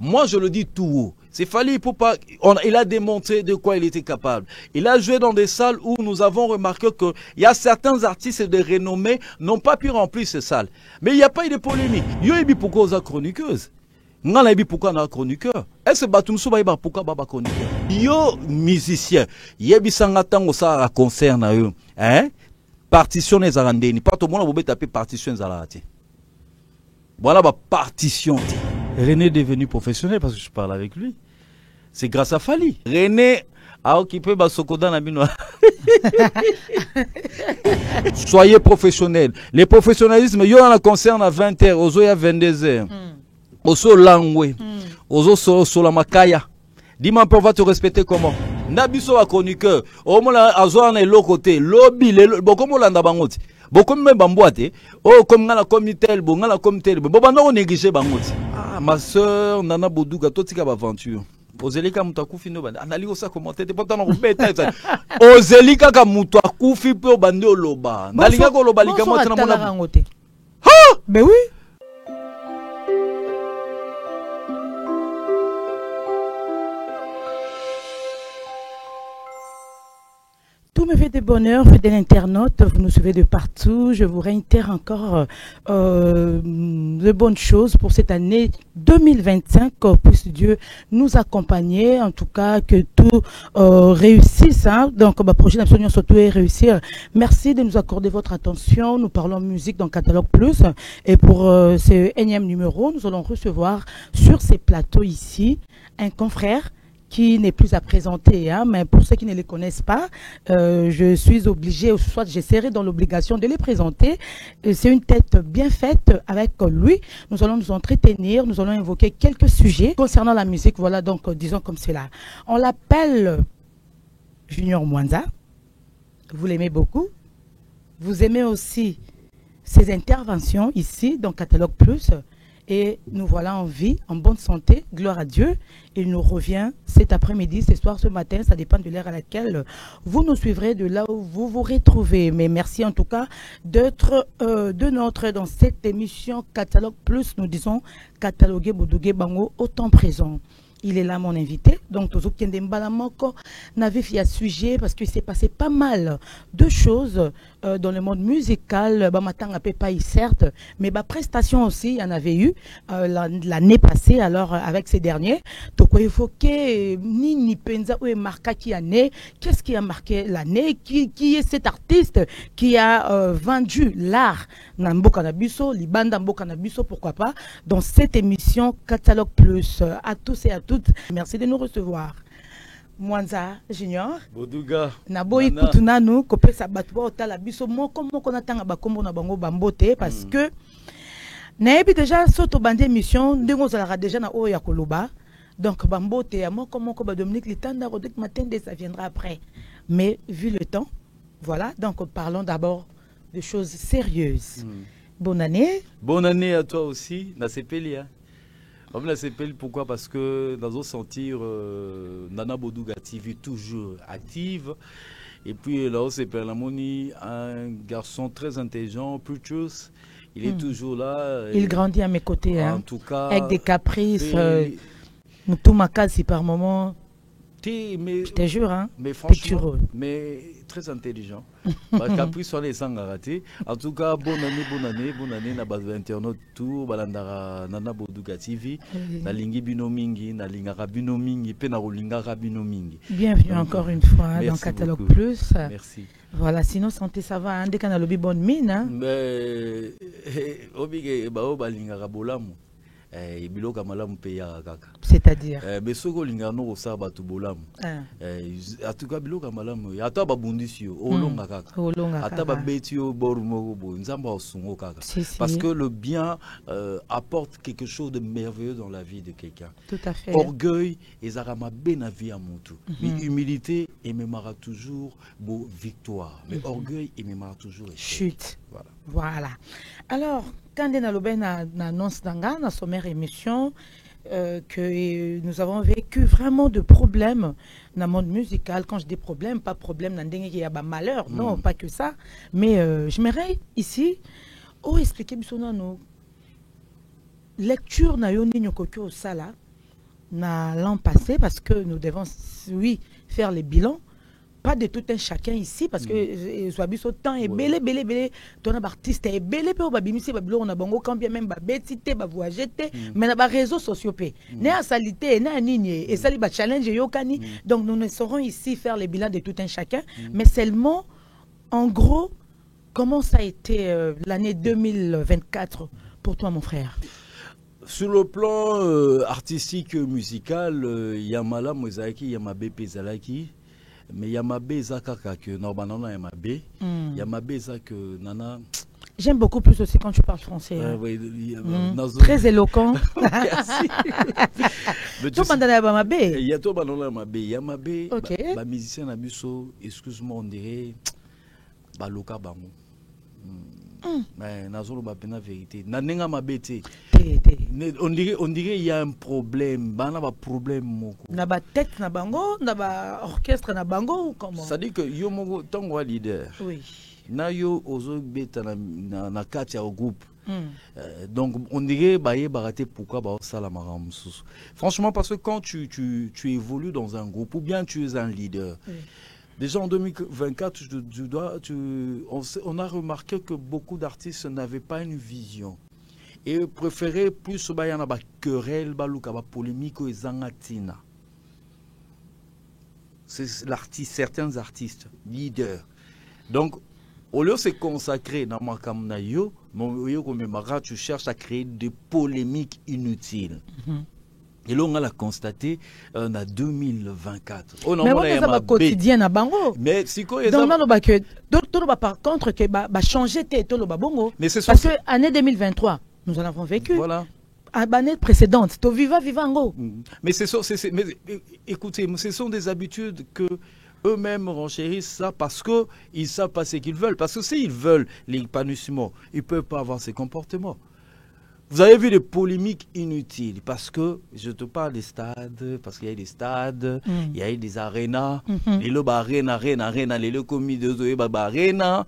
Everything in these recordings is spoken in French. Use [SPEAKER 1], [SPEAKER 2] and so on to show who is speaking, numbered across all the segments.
[SPEAKER 1] Moi, je le dis tout haut. C'est Fally Ipupa, il a démontré de quoi il était capable. Il a joué dans des salles où nous avons remarqué qu'il y a certains artistes de renommée n'ont pas pu remplir ces salles. Mais il n'y a pas eu de polémique. Yo, il pourquoi aux chroniqueuses. Ngana ibi pourquoi na chroniqueur. Est-ce que batumsu ba pourquoi baba chroniqueur? Yo musicien, yebi sanga tango sa concert na yo. Hein? Partition les arandeni. Pas tout le monde a taper partition les arati. Voilà ma partition. René est devenu professionnel parce que je parle avec lui. C'est grâce à Fally. René a occupé Basokoda Nabino. Soyez professionnels. Les professionnalismes, il y a un concert à 20h, il y a 22h. Oso langwe, oso sola makaya. Dis-moi, on va te respecter comment? Nabiso a chroniqueur. Au moins, azoa na l'autre côté. Lobby, bon, comme on l'a d'abangoti. Bon, comme même bamboite. Oh, comme on a comme tel, bon, on a comme tel. Bon, bah, non, on néglige bangoti. Ah, ma soeur, Nana Bodouga, toi, tu as aventure. Ozelika mutakufi no banda. Anali osa commenter. T'es pas dans le bête. Ozelika kamutakufi pe obande oloba. Nalinga ko loba lika mo tena mona. Ha!
[SPEAKER 2] Ben oui. Tout me fait de bonheur, fidèles internautes, vous nous suivez de partout. Je vous réitère encore de bonnes choses pour cette année 2025. Puisse Dieu nous accompagner, en tout cas que tout réussisse. Hein. Donc, ma prochaine absolument surtout est réussir. Merci de nous accorder votre attention. Nous parlons musique dans Catalogue Plus. Et pour ce énième numéro, nous allons recevoir sur ces plateaux ici un confrère qui n'est plus à présenter, hein, mais pour ceux qui ne les connaissent pas, je suis obligée, ou soit j'essaierai dans l'obligation de les présenter. C'est une tête bien faite avec lui. Nous allons nous entretenir, nous allons évoquer quelques sujets concernant la musique. Voilà, donc disons comme cela. On l'appelle Junior Mwanza. Vous l'aimez beaucoup. Vous aimez aussi ses interventions ici dans Catalogue Plus. Et nous voilà en vie, en bonne santé, gloire à Dieu. Il nous revient cet après-midi, ce soir, ce matin, ça dépend de l'heure à laquelle vous nous suivrez, de là où vous vous retrouvez. Mais merci en tout cas d'être de notre dans cette émission Catalogue Plus, nous disons cataloguer Boudougué Bango au temps présent. Il est là, mon invité. Donc, Tozo Kendembalamoko n'avait fait un sujet parce qu'il s'est passé pas mal de choses dans le monde musical. Matin à Pépaï, certes, mais prestation aussi, il y en avait eu l'année passée. Alors, avec ces derniers, donc il faut que Nini Penza ou Marca qui année, qu'est-ce qui a marqué l'année, qui est cet artiste qui a vendu l'art Nambo Kanabiso, Libanda Mbo Kanabiso, pourquoi pas, dans cette émission Catalogue Plus. À tous et à toutes, merci de nous recevoir. Mwanza Junior
[SPEAKER 1] Bodouga
[SPEAKER 2] Naboyi kutunanu kopesa batu ba otala biso moko moko na tanga bakombo na bango bambote parce que naebi déjà soto bande émission ndengo zala déjà na oya koloba donc bambote ya moko moko ba Dominique Litanda Rodrigue Matende ça viendra après mais vu le temps voilà donc parlons d'abord de choses sérieuses. Bonne année.
[SPEAKER 1] Bonne année à toi aussi na sepelia. On la s'appelle pourquoi? Parce que dans un sentir Nana Bodouga TV toujours active. Et puis là, c'est Perlamoni, un garçon très intelligent, Purchus. Il est toujours là.
[SPEAKER 2] Il grandit à mes côtés.
[SPEAKER 1] En
[SPEAKER 2] hein.
[SPEAKER 1] tout cas.
[SPEAKER 2] Avec des caprices. Tout ma case, si par moment.
[SPEAKER 1] Mais,
[SPEAKER 2] je te jure, hein.
[SPEAKER 1] Mais franchement, mais très intelligent. Caprice sur les sangs ratés. En tout cas, bonne année, na base internaute tout, balandara Nana Bodouga TV, na lingi binomingi, na lingara binomingi, pe na rolingara binomingi.
[SPEAKER 2] Bienvenue encore une fois dans Catalogue beaucoup. Plus.
[SPEAKER 1] Merci.
[SPEAKER 2] Voilà, sinon santé ça va, hein, dès qu'on a lobby bonne mine, hein.
[SPEAKER 1] Mais obligé bao balingara bolamu.
[SPEAKER 2] C'est-à-dire
[SPEAKER 1] mais ce que l'ingano ça batu bolam en tout cas biloko malamu ata ba bundisio olonga kaka ata ba betio borumo bo nzamba osungo kaka parce que le bien apporte quelque chose de merveilleux dans la vie de quelqu'un.
[SPEAKER 2] Tout à fait.
[SPEAKER 1] Orgueil et zarama benavi à montou mais humilité et mémara toujours beau victoire mais orgueil et mémara toujours
[SPEAKER 2] chute. Voilà. Alors quand on a annonce dans la sommaire émission que nous avons vécu vraiment de problèmes dans le monde musical. Quand je dis problème, pas problème dans le y a malheur, non, pas que ça. Mais j'aimerais ici expliquer nos lecture na yoni nyokoko sala l'an passé parce que nous devons, oui, faire les bilans. Pas de tout un chacun ici parce que soit bis autant et belé ton artiste est belé pe ba bimisi ba bilo on a bango quand bien même ba betité ba voyager mais na ba réseaux sociaux pe né à salité né à nini et sali ba challenge yokani donc nous ne saurons ici faire les bilans de tout un chacun mais seulement en gros comment ça a été l'année 2024 pour toi mon frère?
[SPEAKER 1] Sur le plan artistique musical, Yamala Mozaki Yamabe Pezalaki. Mais Yamabe Zakaka que normalement Yamabe, Yamabe Zak Nana.
[SPEAKER 2] J'aime beaucoup plus aussi quand tu parles français. Très éloquent. Tu m'as donné Yamabe.
[SPEAKER 1] Il y a tout Yamabe. Yamabe, ba musicien Abuso, excuse-moi on dirait, ba loka bango. Mais Nazolo ba pena vérité. Nanenga mabete. On dirait il y a un problème, bana ba problème moko.
[SPEAKER 2] Na ba tête na bango, na ba orchestre na bango ou comment?
[SPEAKER 1] Ça dit que yo mongo tango leader.
[SPEAKER 2] Oui.
[SPEAKER 1] Na yo ozo beta na katia au groupe. Donc on dirait bah baraté pourquoi bah ça la maram. Franchement parce que quand tu évolues dans un groupe ou bien tu es un leader. Oui. Déjà en 2024, on a remarqué que beaucoup d'artistes n'avaient pas une vision. Et préféraient plus une querelle, une polémique ou zangatina. C'est l'artiste, certains artistes, leaders. Donc, au lieu de se consacrer dans ma kamnayo, tu cherches à créer des polémiques inutiles. Et là, on a constaté en 2024.
[SPEAKER 2] Mais on a quotidien à Bango.
[SPEAKER 1] Mais c'est quoi?
[SPEAKER 2] Donc, par contre, que changer tout le bongo.
[SPEAKER 1] Mais c'est
[SPEAKER 2] parce que l'année 2023, nous en avons vécu.
[SPEAKER 1] Voilà.
[SPEAKER 2] À l'année précédente, tu viva vivango.
[SPEAKER 1] Mais mais écoutez, ce sont des habitudes que eux-mêmes renchérissent ça parce qu'ils savent pas ce qu'ils veulent. Parce que s'ils veulent l'épanouissement, ils ne peuvent pas avoir ces comportements. Vous avez vu des polémiques inutiles parce que je te parle des stades, parce qu'il y a des stades, il y a des arénas, les lobes arena, les lobes commis de arena.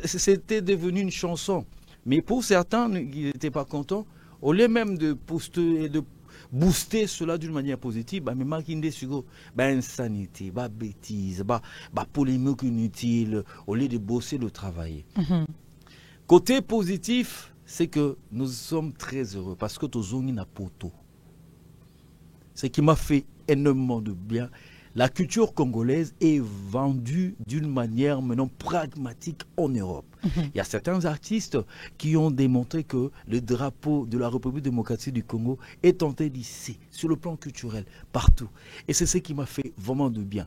[SPEAKER 1] C'était devenu une chanson. Mais pour certains, ils n'étaient pas contents. Au lieu même de poster et de booster cela d'une manière positive, mais marquer sur insanité, bêtise, polémique inutile, au lieu de bosser, de travailler. Côté positif, c'est que nous sommes très heureux parce que tu as na poto. Ce qui m'a fait énormément de bien. La culture congolaise est vendue d'une manière maintenant pragmatique en Europe. Il y a certains artistes qui ont démontré que le drapeau de la République démocratique du Congo est en train d'hisser sur le plan culturel partout. Et c'est ce qui m'a fait vraiment de bien.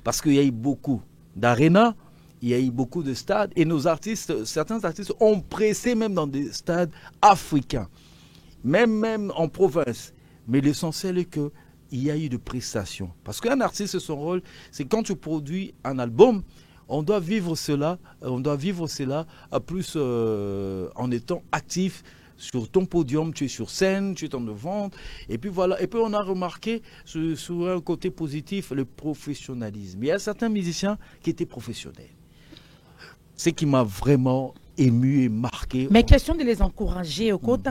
[SPEAKER 1] Parce qu'il y a eu beaucoup d'arénas, il y a eu beaucoup de stades et nos artistes, certains artistes ont pressé même dans des stades africains, même en province. Mais l'essentiel est qu'il y a eu de prestations. Parce qu'un artiste, son rôle, c'est quand tu produis un album, on doit vivre cela à plus en étant actif sur ton podium, tu es sur scène, tu es en devant, et puis voilà. Et puis on a remarqué sur un côté positif le professionnalisme. Il y a certains musiciens qui étaient professionnels. Ce qui m'a vraiment ému et marqué.
[SPEAKER 2] Mais question de les encourager au côté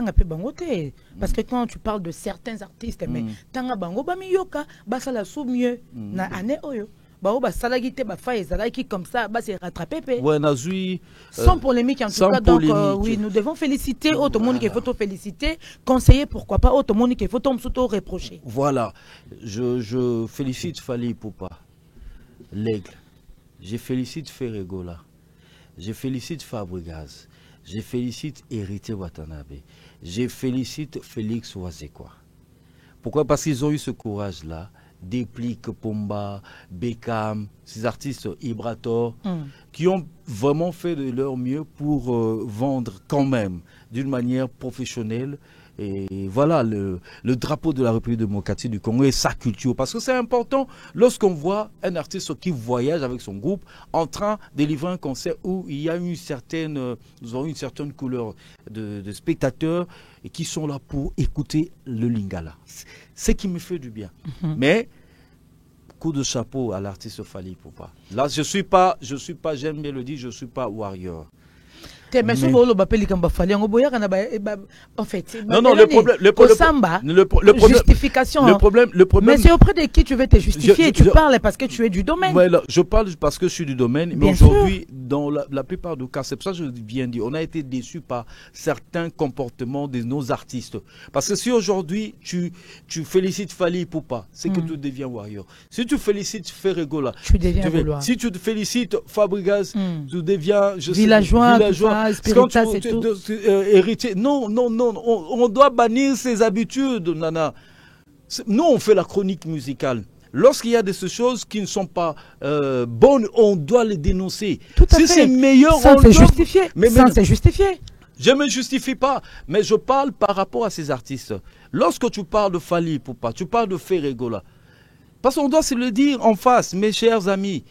[SPEAKER 2] parce que quand tu parles de certains artistes, mais tanga bango ba miyoka ba sala sou mieux na année oyo ba ba salagi te ba fa ezalaki comme ça ba se rattraper.
[SPEAKER 1] Ouais, nazui
[SPEAKER 2] sans polémique en tout cas. Donc oui, nous devons féliciter autre monde qu'il faut te féliciter, conseiller pourquoi pas autre monde qu'il faut te reprocher.
[SPEAKER 1] Voilà. Je félicite Fally Ipupa, l'Aigle. Je félicite Ferregola. Je félicite Fabregas, je félicite Héritier Watanabe, je félicite Félix Ouazekwa. Pourquoi? Parce qu'ils ont eu ce courage-là, Déplique, Pomba, Beckham, ces artistes Ibrator, qui ont vraiment fait de leur mieux pour vendre quand même d'une manière professionnelle. Et voilà le drapeau de la République démocratique du Congo et sa culture. Parce que c'est important lorsqu'on voit un artiste qui voyage avec son groupe en train de livrer un concert où il y a nous avons une certaine couleur de spectateurs et qui sont là pour écouter le Lingala. C'est ce qui me fait du bien. Mais coup de chapeau à l'artiste Fally Ipupa. Là, je suis pas, j'aime bien le dire, je suis pas warrior.
[SPEAKER 2] Mais en fait,
[SPEAKER 1] non, le problème,
[SPEAKER 2] mais c'est auprès de qui tu veux te justifier. Tu parles parce que tu es du domaine.
[SPEAKER 1] Voilà, je parle parce que je suis du domaine, mais aujourd'hui, dans la plupart des cas, c'est pour ça que je viens de dire, on a été déçus par certains comportements de nos artistes. Parce que si aujourd'hui, tu félicites Fally Ipupa, c'est que tu deviens warrior. Si tu félicites Ferregola,
[SPEAKER 2] tu deviens Gaulois.
[SPEAKER 1] Si tu félicites Fabregas, tu deviens
[SPEAKER 2] villageois,
[SPEAKER 1] héritier. Non, on doit bannir ces habitudes, Nana. Nous, on fait la chronique musicale. Lorsqu'il y a des choses qui ne sont pas bonnes, on doit les dénoncer.
[SPEAKER 2] Tout à
[SPEAKER 1] si c'est meilleur,
[SPEAKER 2] sans se justifier. Sans se justifier.
[SPEAKER 1] Je ne me justifie pas, mais je parle par rapport à ces artistes. Lorsque tu parles de Fally Ipupa, tu parles de Ferregola, parce qu'on doit se le dire en face, mes chers amis.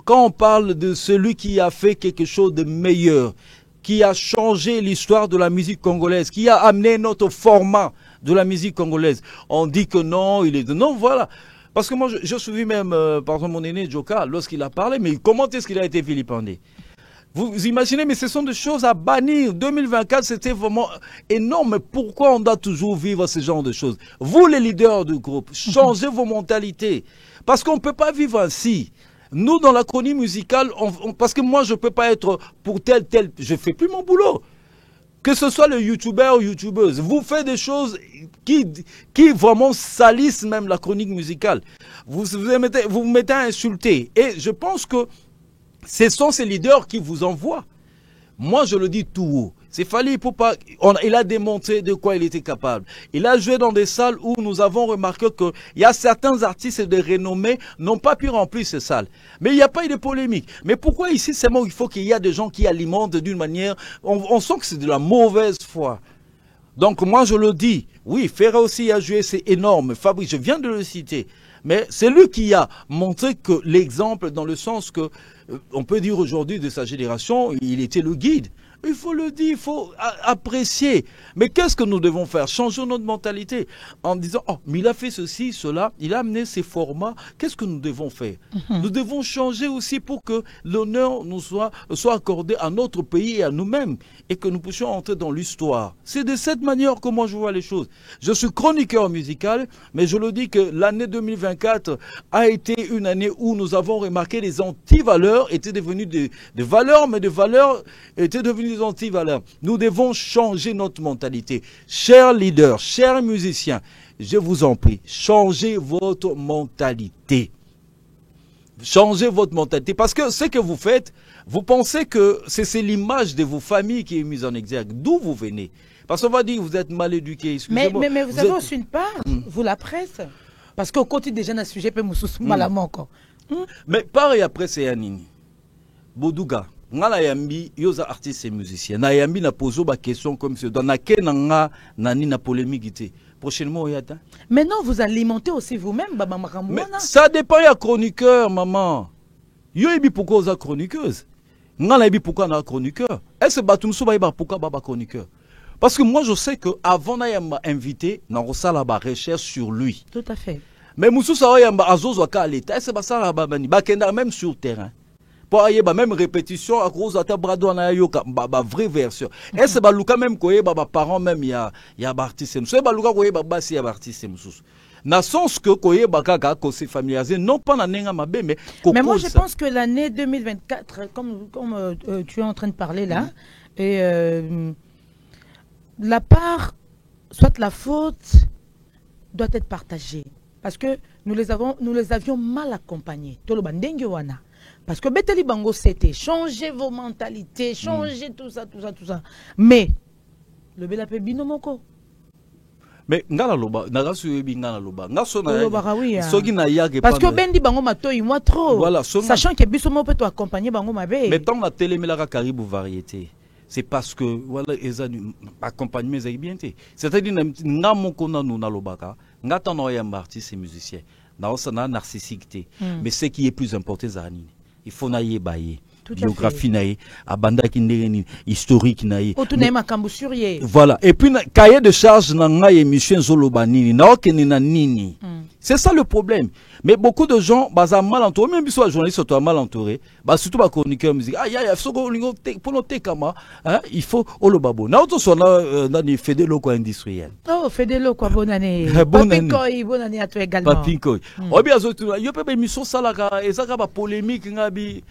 [SPEAKER 1] Quand on parle de celui qui a fait quelque chose de meilleur, qui a changé l'histoire de la musique congolaise, qui a amené notre format de la musique congolaise, on dit que non, il est... Non, voilà. Parce que moi, je suivis même, par exemple, mon aîné Joka, lorsqu'il a parlé, mais comment est-ce qu'il a été vilipendé? Vous imaginez, mais ce sont des choses à bannir. 2024, c'était vraiment énorme. Pourquoi on doit toujours vivre ce genre de choses? Vous, les leaders du groupe, changez vos mentalités. Parce qu'on ne peut pas vivre ainsi. Nous, dans la chronique musicale, parce que moi, je ne peux pas être pour tel, je ne fais plus mon boulot. Que ce soit le youtubeur ou youtubeuse, vous faites des choses qui vraiment salissent même la chronique musicale. Vous vous mettez à insulter. Et je pense que ce sont ces leaders qui vous envoient. Moi, je le dis tout haut. C'est Fally Ipupa, il a démontré de quoi il était capable. Il a joué dans des salles où nous avons remarqué qu'il y a certains artistes de renommée n'ont pas pu remplir ces salles. Mais il n'y a pas eu de polémique. Mais pourquoi ici, c'est moi, il faut qu'il y ait des gens qui alimentent d'une manière... On sent que c'est de la mauvaise foi. Donc moi, je le dis. Oui, Ferra aussi a joué, c'est énorme. Fabrice, je viens de le citer. Mais c'est lui qui a montré que l'exemple, dans le sens que, on peut dire aujourd'hui de sa génération, il était le guide. Il faut le dire, il faut apprécier. Mais qu'est-ce que nous devons faire? Changer notre mentalité en disant, oh, mais il a fait ceci, cela, il a amené ces formats. Qu'est-ce que nous devons faire? Nous devons changer aussi pour que l'honneur nous soit accordé à notre pays et à nous-mêmes et que nous puissions entrer dans l'histoire. C'est de cette manière que moi je vois les choses. Je suis chroniqueur musical, mais je le dis que l'année 2024 a été une année où nous avons remarqué les anti-valeurs étaient devenues des valeurs, mais des valeurs étaient devenues des anti-valeurs. Nous devons changer notre mentalité. Chers leaders, chers musiciens, je vous en prie, changez votre mentalité. Changez votre mentalité. Parce que ce que vous faites, vous pensez que c'est l'image de vos familles qui est mise en exergue. D'où vous venez? Parce qu'on va dire que vous êtes mal éduqués.
[SPEAKER 2] Mais vous avez aussi une part, vous la presse. Parce qu'au côté déjà, un sujet peut me malamment encore.
[SPEAKER 1] Mais pareil après, c'est Yanini. Boudouga. Ngala yambi yoza artiste et musicien. Na yambi na poso ba question comme ce. Dans na nga nani na polémique ité. Prochainement yata.
[SPEAKER 2] Mais non, vous alimentez aussi vous-même maman.
[SPEAKER 1] Mais ça dépend ya chroniqueur maman. Yo yebi pourquoi oza chroniqueuse. Ngala yebi pourquoi na chroniqueur. Est-ce batumso ba yeba pourquoi baba chroniqueur? Parce que moi je sais que avant na yamba invité na rosala ba recherche sur lui.
[SPEAKER 2] Tout à fait.
[SPEAKER 1] Mais musu sa yamba azozo ka l'état. Est-ce ba ça ba bani ba kenda même sur terrain. Pour y avoir même répétition à cause de ta brado na yoka ba vraie version. Est-ce que luka même koye ba parents même ya artiste so ba luka koye ba basi ya artiste mususu. Na sens que koye ba kaka ko se familiariser non pas na nenga mabe mais
[SPEAKER 2] moi je pense que l'année 2024 comme tu es en train de parler là et la part soit la faute doit être partagée parce que nous les avions mal accompagnés. Tolo bandenge wana. Parce que Beteli Bango, c'était changer vos mentalités, changer tout ça. Mais, le Belapé Binomoko.
[SPEAKER 1] Mais, ngala loba, nagasu yebi ngala loba. Ngaso na
[SPEAKER 2] yagi.
[SPEAKER 1] Sogi na yagi.
[SPEAKER 2] Parce que Bendi Bango matoi moi trop.
[SPEAKER 1] Voilà,
[SPEAKER 2] sachant que Bissomo peut accompagner Bango Mabe.
[SPEAKER 1] Mais tant la télé melaka Caribou variété. C'est parce que, voilà, ils accompagnement les bien. C'est-à-dire, n'amoko na nous na lobaka, ngata no yamba artiste et musicien. Na osana narcissique. Mais ce qui est plus important, c'est il faut naïe bailler biographie naïe abanda kindeni historique naïe voilà et puis cahier de charge na ngai émission zoloba nini na okeni na nini C'est ça le problème. Mais beaucoup de gens, bah, ça mal entouré, même si les journalistes sont mal entourés, bah, surtout les chroniqueurs musique. Ah, pour noter comment, hein, il faut, oh le babo. N'a autre soit dans les fédélo quoi industriel.
[SPEAKER 2] Oh, fédélo quoi, bonne année.
[SPEAKER 1] Bonne année.
[SPEAKER 2] Bonne année à toi également.
[SPEAKER 1] Papinkoy. Oh, bien, il y a pas émission ça là, et ça va polémique, ngabi,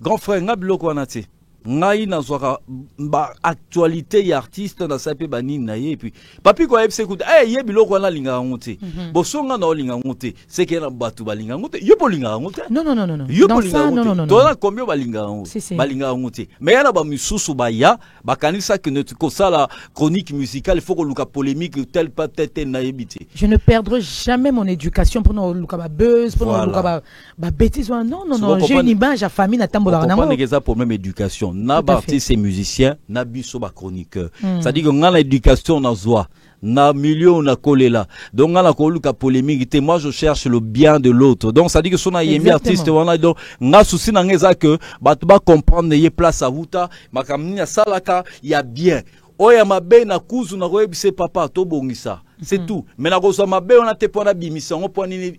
[SPEAKER 1] grand frère, ngabi lo quoi nati. Ngai na zwaka ba actualité ya artiste na sape bani na ye puis papi ko yebse kuta ye biloko na linga ngote bosonga na linga ngote c'est que na batu ba linga ngote yo linga ngote
[SPEAKER 2] non
[SPEAKER 1] yo linga
[SPEAKER 2] non non
[SPEAKER 1] to na combien ba linga ngote ba linga ngote mais yana ba misusu ba ya ba kanisa que ne ko sala chronique musicale il faut que luka polémique tel pas tête na yebité.
[SPEAKER 2] Je ne perdrai jamais mon éducation pour no luka ba buzz pour no luka ba bêtise non j'ai une image à famille na tambola na
[SPEAKER 1] mo pas que pour même éducation. Na artiste et musicien, na biso ba chroniqueur. C'est-à-dire que na l'éducation na zoa, na milieu na kolela. Donc na koluka polémique, moi je cherche le bien de l'autre. Donc ça dit que son a yemi artiste wana donc na souci na ngeza que ba comprendre y place à huta, makamni ya salaka, il y a bien. Oya mabe na kuzu na koyebise papa to bongisa. C'est tout. Mais na koso mabe on a te pona bimisa, on pona ni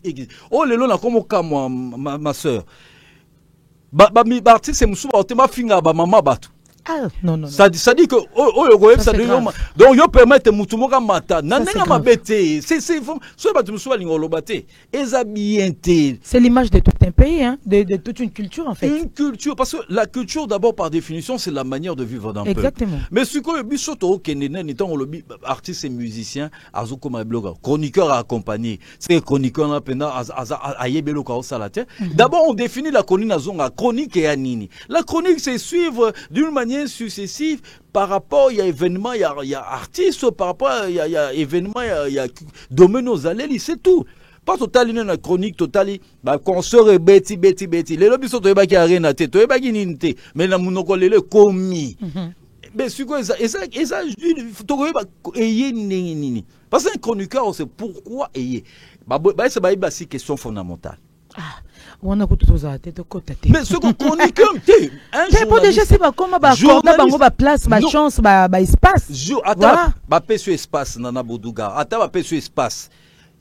[SPEAKER 1] oh lelo na komo ka ma sœur. Artiste c'est musuba otema finga ba mama batu.
[SPEAKER 2] Ah non.
[SPEAKER 1] Ça dit que donc yo permettre mutu moka mata nanenga mabete c'est so batu musuba lingolo baté ezabienté.
[SPEAKER 2] C'est l'image de tout un pays hein, de toute une culture en fait.
[SPEAKER 1] Une culture parce que la culture d'abord par définition c'est la manière de vivre d'un peuple.
[SPEAKER 2] Exactement.
[SPEAKER 1] Mais ce que bisoto kenene ni tant le artiste et musicien azuko ma blog chroniqueur à accompagner. C'est chroniqueur na pena ayebelo ka osalate. D'abord on définit la chronique nazonga chronique et anini. La chronique c'est suivre d'une manière successive par rapport il y a événement il y a artiste par rapport il y a événement il y a domaine aux allées c'est tout pas total une chronique total ba concert beti les lobby sont to ba ki arena te to ba ki ninte mais na munoko lele komi mais c'est quoi ça to ba eye nini parce qu'un chroniqueur c'est pourquoi eye ba c'est ba si question fondamentale.
[SPEAKER 2] On a coûté aux athées de côté.
[SPEAKER 1] Mais ce qu'on connaît comme t'es un
[SPEAKER 2] journaliste. Déjà c'est pas comment bah accorder bah place bah chance bah espace.
[SPEAKER 1] Attends bah paix sur espace nana Boudouga. Attends bah paix sur espace.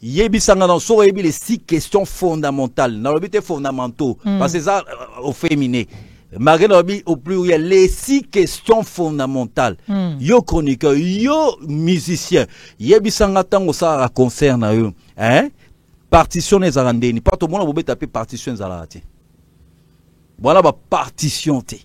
[SPEAKER 1] Yebi sanga dans so yebi les 6 questions fondamentales. Na l'obité fondamentaux parce que ça au féminin. Marie au pluriel les 6 questions fondamentales. Yo chroniqueur, yo musicien. Yebi sanga tango ça concerne eux. Hein? Partition les arandeni pas tout le monde va taper partition les arati voilà ba partition té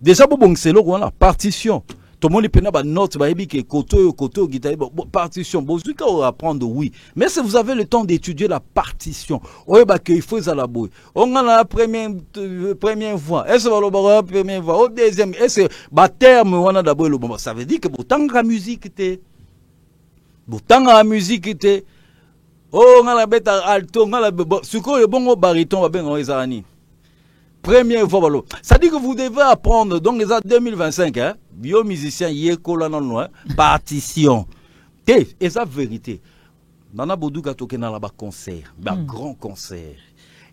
[SPEAKER 1] déjà bon c'est là voilà partition tout le monde peut ba note ba ebi que koto guitare partition bozuka on apprendre oui mais si vous avez le temps d'étudier la partition ouais ba que il faut ça la boy on a la première voix est-ce va la première voix au deuxième est-ce ba terme on a d'abord le bon ça veut dire que botanga musique té oh, on a la bête alto, on a la ce que le bon baryton va bien en Isani. Première fois, ça dit que vous devez apprendre, donc les années 2025, hein, bio musicien, yé colon loin, partition. Et ça, vérité. Nana Bodou Gato qui n'a pas concert, grand concert.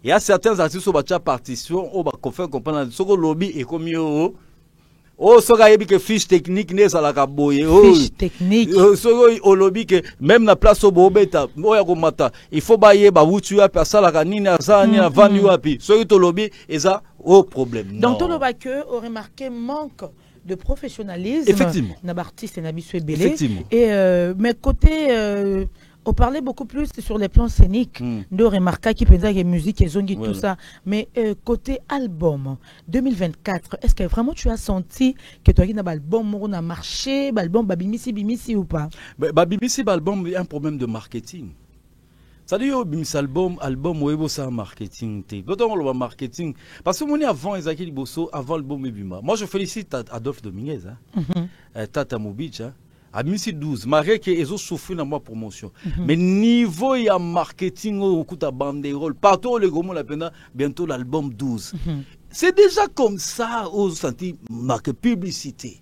[SPEAKER 1] Il y a certains artistes qui ont partition, on va comprendre ce que le lobby est comme yo. Oh, so ga yebi que fiche technique ne sala ka boye.
[SPEAKER 2] Fiche technique.
[SPEAKER 1] So au lobby que même na place au bobeta, oya ko mata, il faut bailler ba wutu ya pa sala ka nini asa ni avandu wapi. So to lobby eza au problème.
[SPEAKER 2] Donc tout le baque aurait remarqué manque de professionnalisme.
[SPEAKER 1] Effectivement.
[SPEAKER 2] Na artiste na biso belé. Effectivement. Et mais côté on parlait beaucoup plus sur les plans scéniques, de remarquer qui pensait que musique et zongi tout ça. Mais côté album 2024, est-ce que vraiment tu as senti que toi qui n'as pas album on a marché, album bimisi ou pas?
[SPEAKER 1] Bimisi album il y a un problème de marketing. Ça dit bimisi album ou ça marketing té. D'autant le marketing parce que mon avant Ezaki Liboso avant l'album Bima. Moi je félicite Adolphe Dominguez Tata Mobic à 2012, malgré qu'ils ont souffert dans ma promotion. Mais niveau y a marketing au coup de banderole, partout les gros mots la peine bientôt l'album 12. C'est déjà comme ça aux senti marque publicité.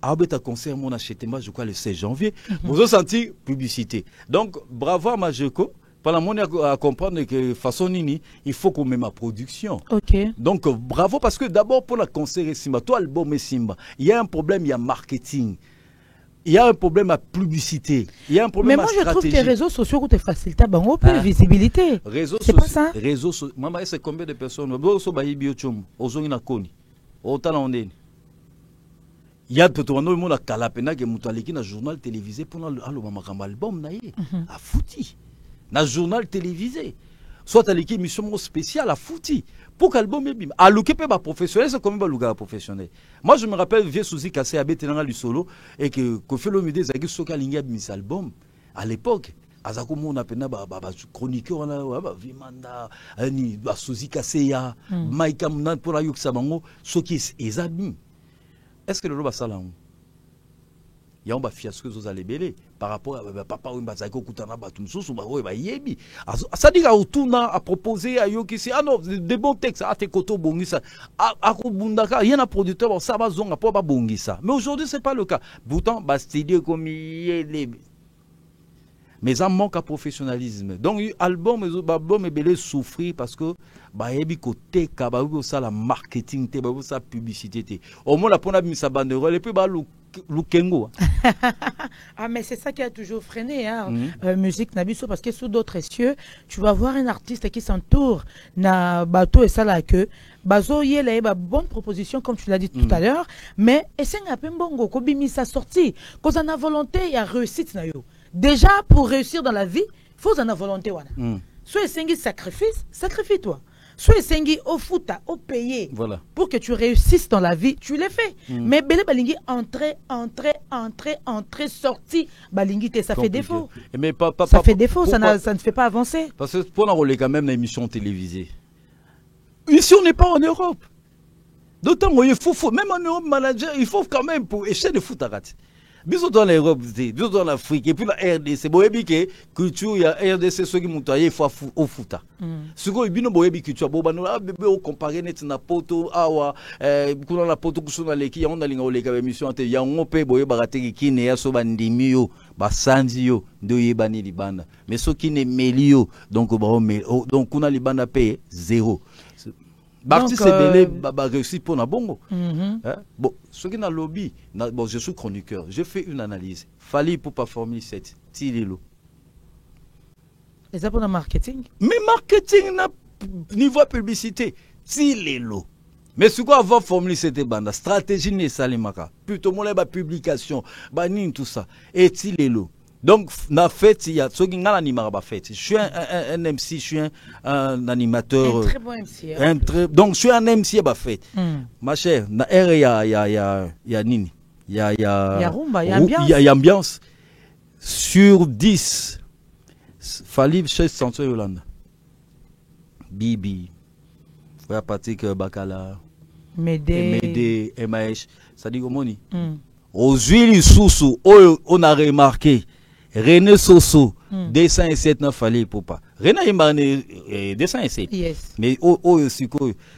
[SPEAKER 1] Abeta concert mon acheté moi je crois le 16 janvier. Vous avez senti publicité. Donc bravo à Majeko. Pendant mon à comprendre que façon nini, il faut qu'on mette ma production.
[SPEAKER 2] OK.
[SPEAKER 1] Donc bravo parce que d'abord pour la concert et Simba, toi album et Simba, il y a un problème, il y a marketing. il y a un problème à publicité. Il y a un problème à stratégie.
[SPEAKER 2] Mais moi, je trouve que les réseaux sociaux te facilitent un peu de visibilité. C'est pas ça?
[SPEAKER 1] Réseaux sociaux. Maman, c'est combien de personnes? Il y a peut-être un monde à Kalapena qui est un journal télévisé pour un album. À fouti. Un journal télévisé. Soit à l'équipe émission spéciale à fouti. Pour qu'album est bim. À l'occupé par professionnel, c'est comme un lugar professionnel. Moi, je me rappelle, vieux Souzi Kassé à Béténanga du solo et que fait le midi, c'est que ce qu'a l'ingé mis album. À l'époque, Azako mon appena chroniqueur on a Vimanda, Ani, Souzi Kassé ya, Maïka Mounan pour la Yuk Sabango, ce qui est amis. Est-ce que le loba salam? Il y a un fiasco aux allés par rapport à papa ou Mbazako Koutana Batumsous ou Baro et Yebi. Ça dit qu'à Outuna a proposé à Yoki, ah non, des bons textes, à Tekoto Bongisa, à Koubundaka, il y a un producteur, ça va zonga pour Bongisa. Mais aujourd'hui, ce n'est pas le cas. Pourtant, Bastidie comme il est. Mais ça manque à professionnalisme. Donc, l'album est belé souffrir parce que bah yebi côté ça la marketing ça publicité. Au moins la pona sa banderole et puis bah Lukengo.
[SPEAKER 2] Ah mais c'est ça qui a toujours freiné musique Nabiso parce que sous d'autres cieux, tu vas voir un artiste qui s'entoure na bateau et ça là que bazo yele ba bonne proposition comme tu l'as dit tout à l'heure, mais essaye un peu bongo ko bimi sa sortie, cause en a volonté il y a réussite na yo. Déjà pour réussir dans la vie, faut en a volonté wana. Soit essaye sacrifice, sacrifie-toi. Soit essaye au foota, au payer.
[SPEAKER 1] Voilà.
[SPEAKER 2] Pour que tu réussisses dans la vie, tu l'as fait. Mais Bele Balingi entrer, sortie, Balingi ça fait défaut.
[SPEAKER 1] Mais
[SPEAKER 2] ça fait défaut, ça ne fait pas avancer.
[SPEAKER 1] Parce que pour nous quand même une émission télévisée. Ici on n'est pas en Europe. D'autant qu'il faut même en Europe manager, il faut quand même pour essayer de foot à rater. Bisous dans l'Europe, bisous dans l'Afrique, et puis la RDC. Boyebi que culture, il y a RDC, ceux qui m'ont taillé, il faut au foot. Ce qu'on est bien, boyebi culture, bobano, ah bébé, on compare net na poto, awa, kuna na poto kusuna leki, on a linga oleka émission ante, ya on peut boye barate qui ne ya so bandimi yo, ba sanzi yo, de yebani libanda. Mais ceux qui ne melio, donc donc kuna libanda paye zéro. Barti c'est belé réussi pour na bongo. Bon, ce qui n'a lobby, bon, je suis chroniqueur, je fais une analyse. Fallait pour pas former cette Tilelo.
[SPEAKER 2] Et ça pour le marketing?
[SPEAKER 1] Mais marketing na niveau publicité, Tilelo. Mais ce qu'on va formuler cette bande, stratégie n'est salimaka. Plutôt mon la publication, banin tout ça. Et Tilelo. Donc, na fête, il y a ceux qui n'ont pas fête. Je suis un MC, je suis un animateur.
[SPEAKER 2] Un très bon MC.
[SPEAKER 1] Donc, je suis un MC à fête. Ma chère, na il y a Nini. Il y a
[SPEAKER 2] rumba, il y a ambiance.
[SPEAKER 1] Il y a ambiance. Sur 10, Fallait chez Santo Yolanda. Bibi, Frère Patrick Bakala, Médé, MAH. Ça dit comment ni? Aux huiles sous on a remarqué. René Soso, 207 n'a fallait pour pas. René Imane, 207.
[SPEAKER 2] Yes.
[SPEAKER 1] Mais aussi,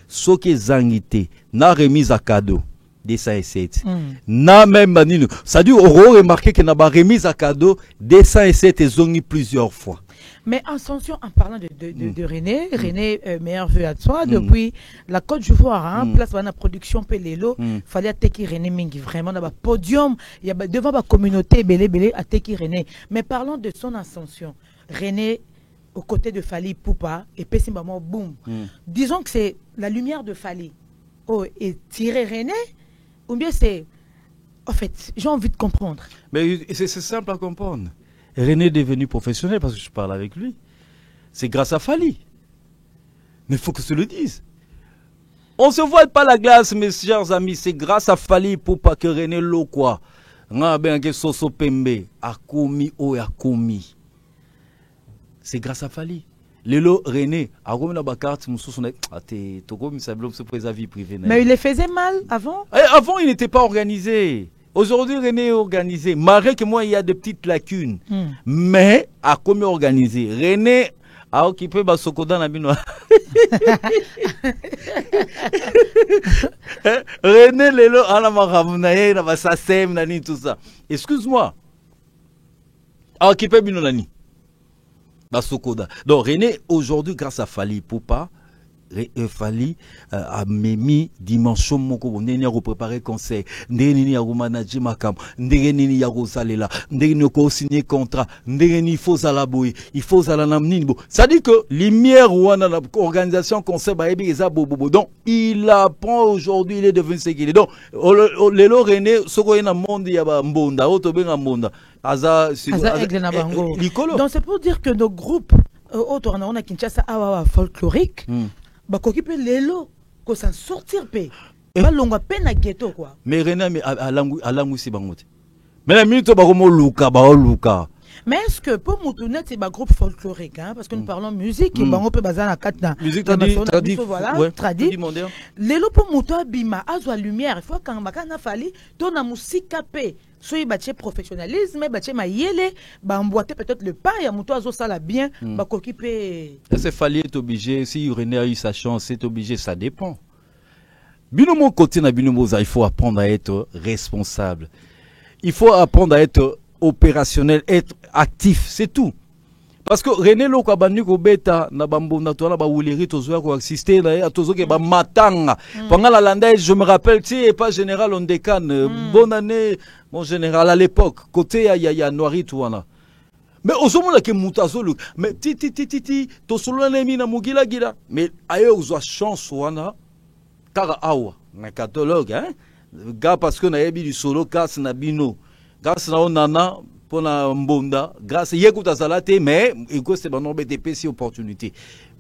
[SPEAKER 1] ce qui est zangité, n'a remise à cadeau, 207. N'a même maninu. Ça dit, on a remarqué qu'il n'a pas remise à cadeau, 207 et zongi plusieurs fois.
[SPEAKER 2] Mais attention, en parlant de René, René, meilleur vœu à toi, depuis la Côte d'Ivoire, place de la production Pelelo, fallait attaquer René Mingi, vraiment, dans le podium, il y a devant la communauté, belé, attaquer René. Mais parlons de son ascension. René, aux côtés de Fali Poupa, et Pessimamo, boum. Disons que c'est la lumière de Fali. Oh, et tirer René, ou bien c'est. En fait, j'ai envie de comprendre.
[SPEAKER 1] Mais c'est simple à comprendre. René est devenu professionnel parce que je parle avec lui. C'est grâce à Fali. Mais il faut que je le dise. On ne se voit pas la glace, mes chers amis. C'est grâce à Fali pour pas que René l'eau quoi. C'est grâce à Fali. Lelo René,
[SPEAKER 2] mais il les faisait mal avant.
[SPEAKER 1] Avant, il n'était pas organisé. Aujourd'hui, René est organisé. Malgré que moi, il y a des petites lacunes. Mais, à comment organisé? René a occupé Basokoda Nabino. René Lelo, Anamaramunaye, Nabasasem, Nani, tout ça. Excuse-moi. A occupé Binonani. Basokoda. Donc, René, aujourd'hui, grâce à Fali Poupa, fali a memi dimension moko ndeni ya ko préparer conseil ndeni ya ko manager makam ndeni ya ko salela ndeni ko signer contrat ndeni faut sala boy il faut sala namnini bo ça dit que lumière wana la organisation conseil ba ebi eza bobo donc il apprend aujourd'hui il est devenu ce qu'il est donc lelo René soko na monde ya ba mbonda oto benga mbonda aza
[SPEAKER 2] donc c'est pour dire que nos groupes autour on a Kinshasa awa folklorique ba kokipe lelo ko s'en sortir pe ba longa pe na ghetto quoi
[SPEAKER 1] mais René mais alangu si bangote mais la minute ba komo luka ba luka.
[SPEAKER 2] Mais est-ce que pour Moutounet c'est un groupe folklorique hein, parce que nous parlons musique et on peut baser la carte
[SPEAKER 1] musique tradie
[SPEAKER 2] voilà tradie lelo pour Moutou bima azwa lumière il faut quand makana fali ton musique capé soyez bâti professionnalisme mais bâti mayele ba emboîter peut-être le pas ya Moutou azo sala bien ba kokipe
[SPEAKER 1] c'est fali est obligé si René a eu sa chance c'est obligé ça dépend bino mon côté na bino moza il faut apprendre à être responsable il faut apprendre à être opérationnel, être actif, c'est tout. Parce que René Loko banu ko beta na bambo na tola ba wuleri tozo ko assister na tozo ke ba matanga. Pendant la landais, je me rappelle tu sais pas général on décane bonne année mon général à l'époque côté ya noiri touana. Mais au moment là que mutazo mais ti to solo na mi na mugila gila mais ayo zo chance wana kara awa na catalogue hein gars parce que na yebi du solo casse na bino grâce à Onana pour la Mbonda, grâce à Yekuta Zalate, mais c'est un BTP si opportunité.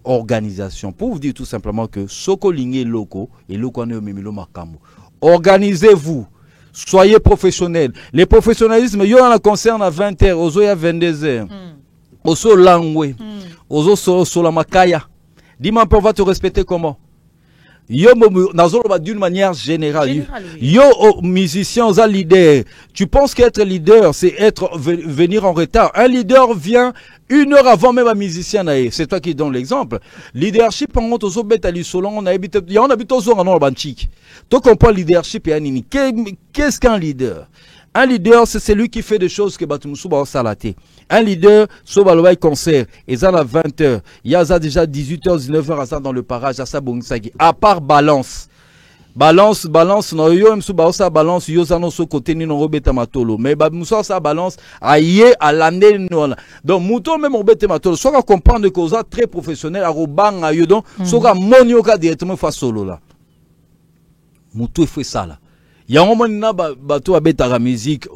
[SPEAKER 1] Organisation. Pour vous dire tout simplement que Soko Lingé Loko et Loko Mimilo Makambo. Organisez-vous. Soyez professionnels. Les professionnalismes, il y en a concerne à 20h, Ozo ya 22h. Ozo Langwe. Ozo Solamakaya. Dis-moi, on va te respecter comment? Yo d'une manière générale. Yo musicien, aux leader. Tu penses qu'être leader, c'est venir en retard. Un leader vient 1 heure avant même un musicien. C'est toi qui donne l'exemple. Leadership, on monte aux bêtes à l'Isolon, on habite aux zones en bantique. Tu comprends leadership et anini. Qu'est-ce qu'un leader? Un leader, c'est celui qui fait des choses que Batumoussou va salater. Un leader, Sobalobaï concert, et ça à 20h. Il y a déjà 18h, 19h dans le parage, à Sabonsagi. À part balance. Balance, no yo msou ba osa balance, yo zano so côté ni no robeta matolo. Mais ba moussa sa balance, aïe, à l'année, non. Donc, mouton même robeta matolo. Soit comprendre que vous êtes très professionnel, à robang, à yo, donc, soit monioka directement face solo là. Mouton, il fait ça là. Il y a un moment où la musique,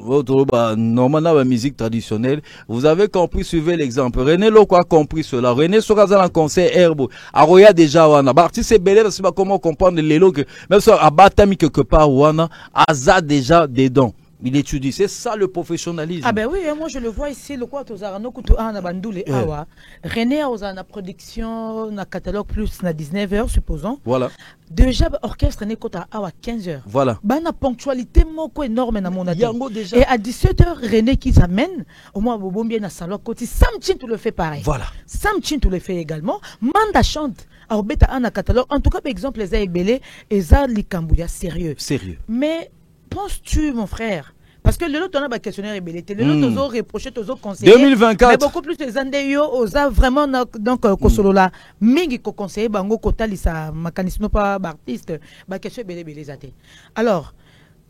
[SPEAKER 1] normalement la musique traditionnelle. Vous avez compris, suivez l'exemple. René Loko a compris cela. René Sorazan en concert Herbo. Aroya déjà wana. Barti c'est belé parce que comment comprendre les lots que même si à Batami quelque part wana, Aza déjà dedans. Il étudie, c'est ça le professionnalisme.
[SPEAKER 2] Ah ben oui, moi je le vois ici, le quoi tozarano kutu ana bandoule awa. René a osana production na catalogue plus na 19h supposons.
[SPEAKER 1] Voilà.
[SPEAKER 2] Déjà orchestre né kota awa 15h.
[SPEAKER 1] Voilà.
[SPEAKER 2] Bana ponctualité moko énorme na mon avis.
[SPEAKER 1] Déjà.
[SPEAKER 2] Et à 17h René qui s'amène au moins bobombien na salon côté Samchin tout le fait pareil.
[SPEAKER 1] Voilà.
[SPEAKER 2] Samchin tout le fait également. Manda chante. Alors beta ana catalogue en tout cas par exemple les Aibélé et za likambuya sérieux.
[SPEAKER 1] Sérieux.
[SPEAKER 2] Mais penses-tu, mon frère? Parce que le lot, on a un questionnaire ébélité. Le lot, on a reproché, on a conseillé.
[SPEAKER 1] 2024.
[SPEAKER 2] Mais beaucoup plus les Andéyo, on a vraiment, donc, Kosolola, Mingi, ko conseillé, bango, kotalisa, makanisno pas, artiste, bah, question ébélé, zate. Alors,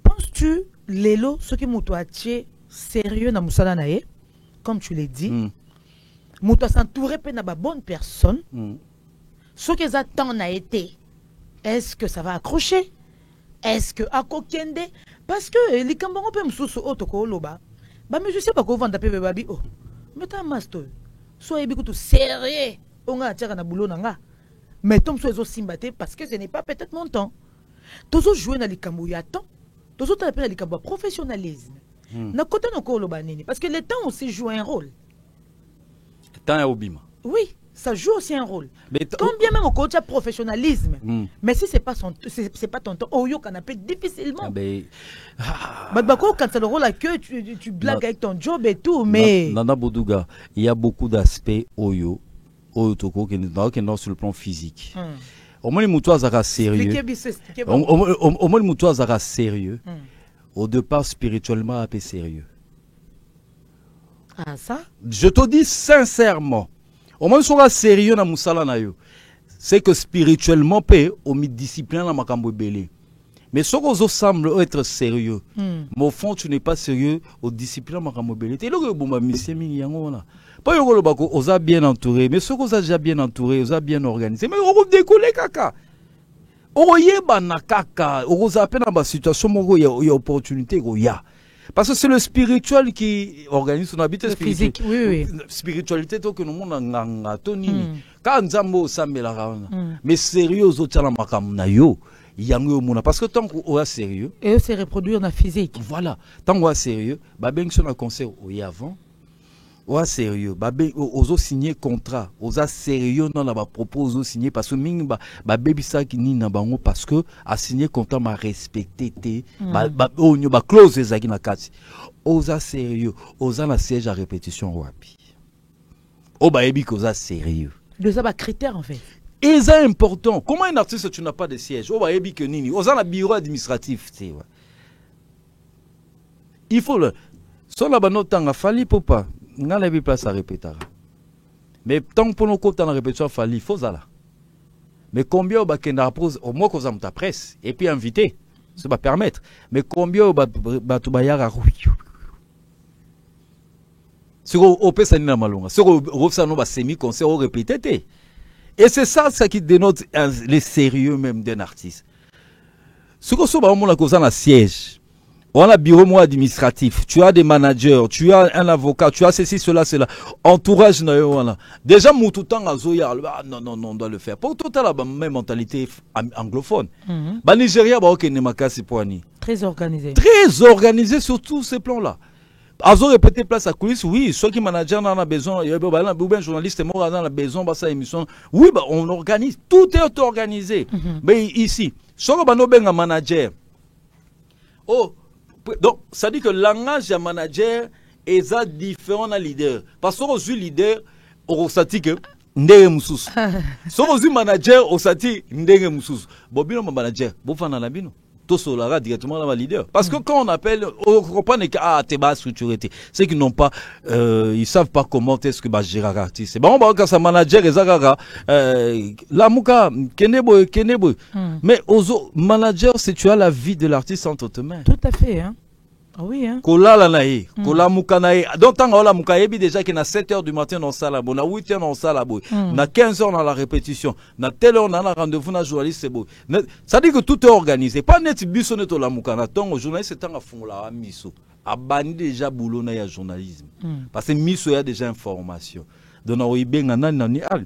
[SPEAKER 2] penses-tu, Lélo, ce qui m'a touché, sérieux, na Moussala nae, comme tu l'as dit, m'a s'entourer, pe na ba bonne personne, ce qu'ils attendent a été, est-ce que ça va accrocher? Est-ce que à Kokende parce que les Cambodgiens peuvent me auto loba bah mais je sais pas qu'on vend taper babi oh mais t'as master soit ébi tout sérieux on a tiré na boulot nanga mais tom soit simbaté parce que ce n'est pas peut-être mon temps tous jouer dans les Cambodgiens temps tous autres appellent les Cambodgiens professionnalisme na côté no loba nini parce que le temps aussi joue un rôle
[SPEAKER 1] temps est obima
[SPEAKER 2] oui ça joue aussi un rôle. Combien même au coach a professionnalisme. Mais si c'est pas ton temps, Oyo canapé difficilement. Quand c'est le rôle à queue, tu blagues avec ton job et tout, mais.
[SPEAKER 1] Nana Boudouga, il y a beaucoup d'aspects Oyo Toko qui est sur le plan physique. Au moins les moutons sera sérieux. Au moins les moutons sera sérieux. Au départ spirituellement un peu sérieux.
[SPEAKER 2] Ah ça?
[SPEAKER 1] Je te dis sincèrement. Au moins, sera sérieux dans Moussala na yo. c'est que spirituellement paix au discipline la makambo belé. Mais ce qu'on semble être sérieux, mais au fond tu n'es pas sérieux au discipline makambo belé. Et là bon ba mission mingi yango na. Pas yoko bako oza bien entouré, mais ce qu'on a déjà bien entouré, oza bien organisé, mais on décoller kaka. Oyeba na kaka, oza peine dans ba situation moko ya opportunité go ya. Parce que c'est le spirituel qui organise son habitat
[SPEAKER 2] physique. Oui.
[SPEAKER 1] Spiritualité, que nous avons quand Nzambo Samela Raona. Mais sérieux, aux autres, parce que tant qu'on est sérieux.
[SPEAKER 2] Et se reproduire dans la physique.
[SPEAKER 1] Voilà. Tant qu'on est sérieux, bien sûr, on a concert avant. Ou sérieux, ozo signer contrat, oza sérieux dans la propose signer parce que ming baby ça qui ni na bango parce que a signé contrat m'a respecté té ba clause ezaki na kati. Oza sérieux, oza na siège à répétition wapi. O ba ebi oza sérieux.
[SPEAKER 2] De ça ba critère en fait.
[SPEAKER 1] Et c'est important. Comment un artiste tu n'as pas de siège? O ba ebi que nini, oza na bureau administratif, tu vois. Il faut le sur la banotanga fali popa. N'a pas place à répéter. Mais tant que nous comptons la répétition, il faut ça. Mais combien on pose au moins qu'on a ta presse et puis invité, ça va permettre. Mais combien on va tout bailler à sur au pesa ni na malonga, sur au ça nous va semi-concert au répéter. Et c'est ça qui dénote le sérieux même d'un artiste. Sur au ba on a cause un siège. On a bureau administratif, tu as des managers, tu as un avocat, tu as ceci, cela, cela. Entourage, déjà, tout temps, non, on doit le faire. Pour tout à la même mentalité anglophone. Nigeria,
[SPEAKER 2] très organisé.
[SPEAKER 1] Très organisé sur tous ces plans-là. Azo répété place à coulisses, oui, ceux qui managers en a besoin, il y a un journaliste mort dans la besoin, ça émission. Oui, on organise, tout est organisé. Mais ici, ceux qui ont un manager, donc, ça dit que le langage d'un manager est différent d'un leader. Parce que aux leader, on sait que ndenge mususu. Si on manager, on sait que ndenge mususu. Bon, bien mon manager, bon fan à la bino. Tout solara directement dans le leader. Parce que quand on appelle, on comprend que t'es bas structuré. C'est qu'ils n'ont pas, ils savent pas comment est-ce que gérer l'artiste. C'est bon, quand ça manager et ça la mouka kenebo. Mais aux managers, c'est tu as la vie de l'artiste entre tes mains.
[SPEAKER 2] Tout à fait, hein. Ah oui, hein.
[SPEAKER 1] Kola la nae, kola muka nae. Donc tant que la muka ebi déjà qu'il y a 7 h du matin dans salle na 8 h dans salle na 15 h dans la répétition, na telle heure dans la rendez-vous na journaliste c'est beau. Ça dit que tout est organisé. Pas net biso net la muka na ton journaliste c'est tant à fond la miso. Abani déjà boulot na ya journalisme. Parce que miso y a déjà information. Donc na oibenga nani al.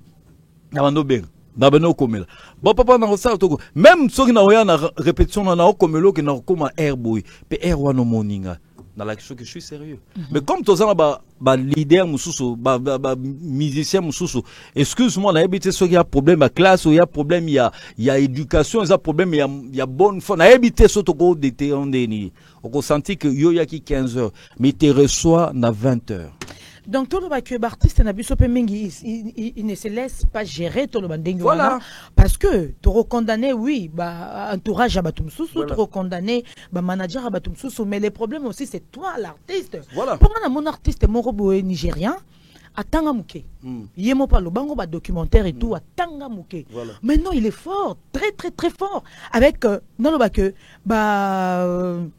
[SPEAKER 1] Na bando benga. Bon papa na ça même ceux qui n'ont na répétition na okomelo qui na comme air boy pe air wano moninga dans la question que je suis sérieux. Mais comme tous ba leader mususu ba musicien mususu excuse-moi na habité ceux qui a problème à classe ou il y a problème il y a éducation il y a problème il y a bonne foi na habité ceux to go d'été on deni on senti que yo ya qui 15 h mais te reçoit na 20 h.
[SPEAKER 2] Donc, tout le artiste il ne se laisse pas gérer tout le banding.
[SPEAKER 1] Voilà.
[SPEAKER 2] Parce que tu recondamné, oui, entourage à Batumsoussou, tu recondamné, manager à Batumsoussou, mais le problème aussi, c'est toi, l'artiste.
[SPEAKER 1] Voilà.
[SPEAKER 2] Pour moi, mon artiste, mon robot nigérien, à Tangamouké. Il est pas le bango, documentaire et tout, à Tangamouké.
[SPEAKER 1] Voilà.
[SPEAKER 2] Maintenant, il est fort, très, très, très fort. Avec, non, le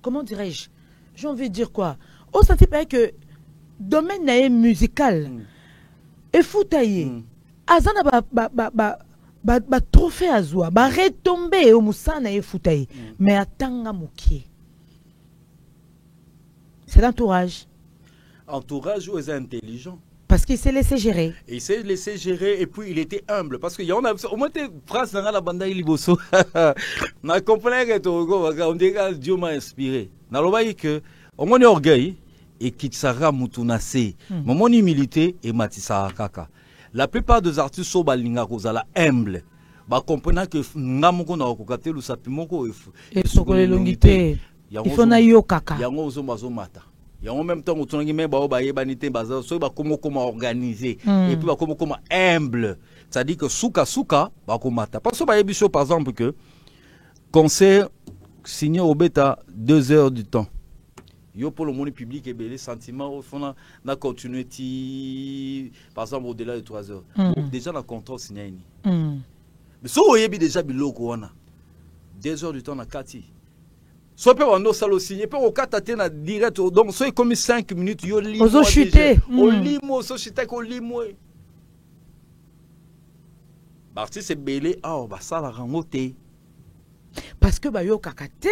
[SPEAKER 2] comment dirais-je? J'ai envie de dire quoi? Au senti que domaine musical et foutaillé azana ba trophée azwa ba retomber au musana et foutaillé mais atanga mukie c'est l'entourage
[SPEAKER 1] où est intelligent
[SPEAKER 2] parce qu'il s'est laissé gérer
[SPEAKER 1] il s'est laissé gérer et puis il était humble parce que y en a au moins des phrases dans la banda liboso na comprendre que on dit que Dieu m'a inspiré na lobayi que au moins orgueil et Kitsara Moutounase, mon humilité et Matissa Kaka. La plupart des artistes sont balinga kozala humble. Ba comprendre que ngamoko na okokate lu sapimoko
[SPEAKER 2] et sokole longité. Il faut na yo kaka.
[SPEAKER 1] Yango zo mazo mata. Yango même temps otongi me ba yeba nité baza so ba comment organiser et puis ba comment humble. Ça dit que souka ba komata. Parce que ba yebiso par exemple que concert signé au bêta 2 heures du temps. Yo pour le monde public et les sentiments au fond na continuité par exemple au-delà de 3 heures. Déjà la contrôle signé ni. Mais so oyebi déjà biloko wana. 2 heures du temps na kati. So pe wano salo signé pe o kata te na direct donc so comme 5 minutes yo limo.
[SPEAKER 2] Ozo chuter.
[SPEAKER 1] O limo so chuter ko limo. Barti c'est belé ah ba sala rangote.
[SPEAKER 2] Parce que Bayo Kakate,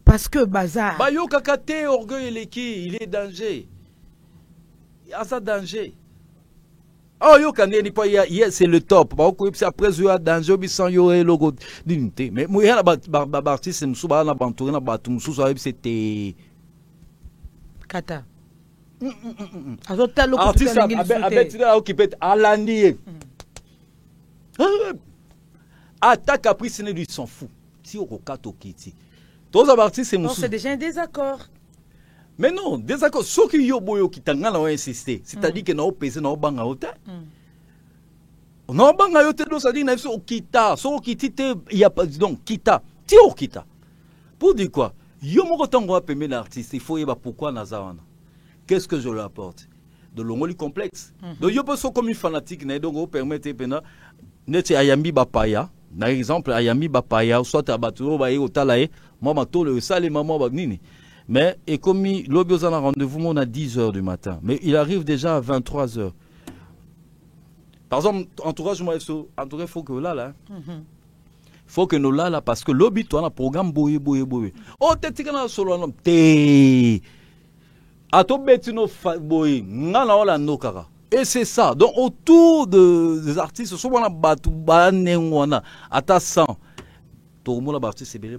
[SPEAKER 2] parce que Bazar.
[SPEAKER 1] Bayo Kakate, orgueil et il est danger. Il y a ça danger. Oh, yo kane ni pas hier c'est le top. Ba ko après il y a danger bi sans yo e logo dignité. Mais moi ya ba artiste musuba na bantouré na batu mususu c'était
[SPEAKER 2] Kata. Azota logo
[SPEAKER 1] artiste abeti là occupé alandi. Attaque après ce lui s'en fout. Si au Kato Kiti. Tous les artistes c'est
[SPEAKER 2] c'est déjà un désaccord.
[SPEAKER 1] Mais non, désaccord. Ceux qui yo boyo qui t'en ont insisté, c'est-à-dire que n'a pesé n'a banga hote. Non banga hote donc ça dit n'a au kita, so kitite il y a pas donc kita. Ti au kita. Pour dire quoi? Yo mo kotango apemé l'artiste, il faut yeba pourquoi nazawana. Qu'est-ce que je lui apporte? De l'ongoli complexe. Donc yo pas so comme une fanatique n'a donc permettre pena neti ayambi bapaya. Par exemple, Ayami Bapaya, soit à Baturo, au Talae, moi, le sale maman Bagnini. Mais, et comme l'obio a rendez-vous, on a 10 h du matin. Mais il arrive déjà à 23 h. Par exemple, entourage, il faut que là. Faut que nous là, parce que l'obit, on a un programme boye. Oh, t'es tigana solo, non, t'es. A to betino boye, ngana wala nokara. Et c'est ça. Donc, autour des artistes, soit on a battu, on a attaquant. Tout le monde a battu, c'est belé.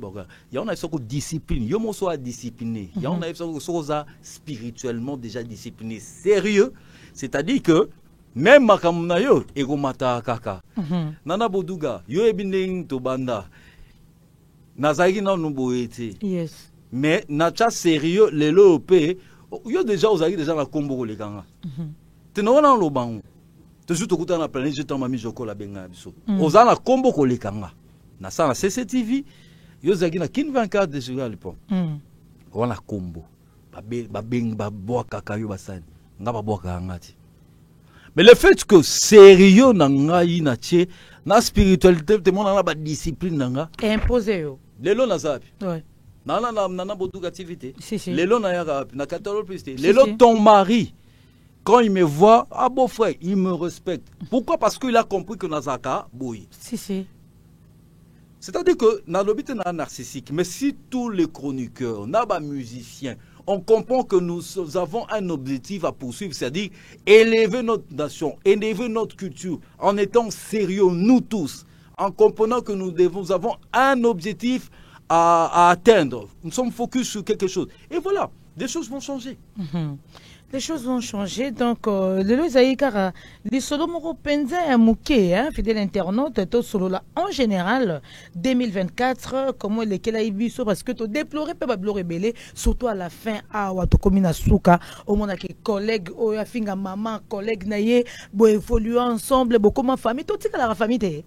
[SPEAKER 1] Il y en a qui discipline. Il y en a qui sont disciplinés. Il y en a qui sont spirituellement déjà disciplinés. Sérieux. C'est-à-dire que, même Makamuna yo, ego mata kaka. Nana Boduga, yo ebindeng to banda. Nazagi na nuboete.
[SPEAKER 2] Yes.
[SPEAKER 1] Mais, nacha sérieux, les lopé, yo déjà, aux déjà la combo les gars. Tu n'as pas le banc. Tu joues tout le temps à planète, je t'en mets joko la benga biso. Ozana combo kolekanga. Na ça na CCTV, yo zagi na kin 24 de jour à l'époque. On a combo. Ba beng ba boa kaka yo basani. Nga ba boa ngati. Mais le fait que sérieux na ngai na tie na spiritualité te mona na ba discipline nga
[SPEAKER 2] imposé yo.
[SPEAKER 1] Lelo na zapi.
[SPEAKER 2] Ouais.
[SPEAKER 1] Nana boduga activité.
[SPEAKER 2] Si.
[SPEAKER 1] Lelo na ya na 14 plus. Lelo ton mari. Quand il me voit, ah beau frère, il me respecte. Pourquoi? Parce qu'il a compris que Nazaka, boui.
[SPEAKER 2] Si.
[SPEAKER 1] C'est-à-dire que Nalobit est narcissique, mais si tous les chroniqueurs, Naba musiciens, on comprend que nous avons un objectif à poursuivre, c'est-à-dire élever notre nation, élever notre culture, en étant sérieux, nous tous, en comprenant que nous avons un objectif à atteindre. Nous sommes focus sur quelque chose. Et voilà, des choses vont changer.
[SPEAKER 2] Les choses vont changer. Donc, le Loïsaïkara, les solo moko penza ya mouké, fidèle internaute, to solo là, en général, 2024, comment les Kelaïbiso, parce que tu déplorais pas Bablo rebelle, surtout à la fin, à Watokomina Souka, au monde avec collègues, au Yafinga maman, collègues naïe, bo évoluer ensemble, bo comment famille, tout ça la famille,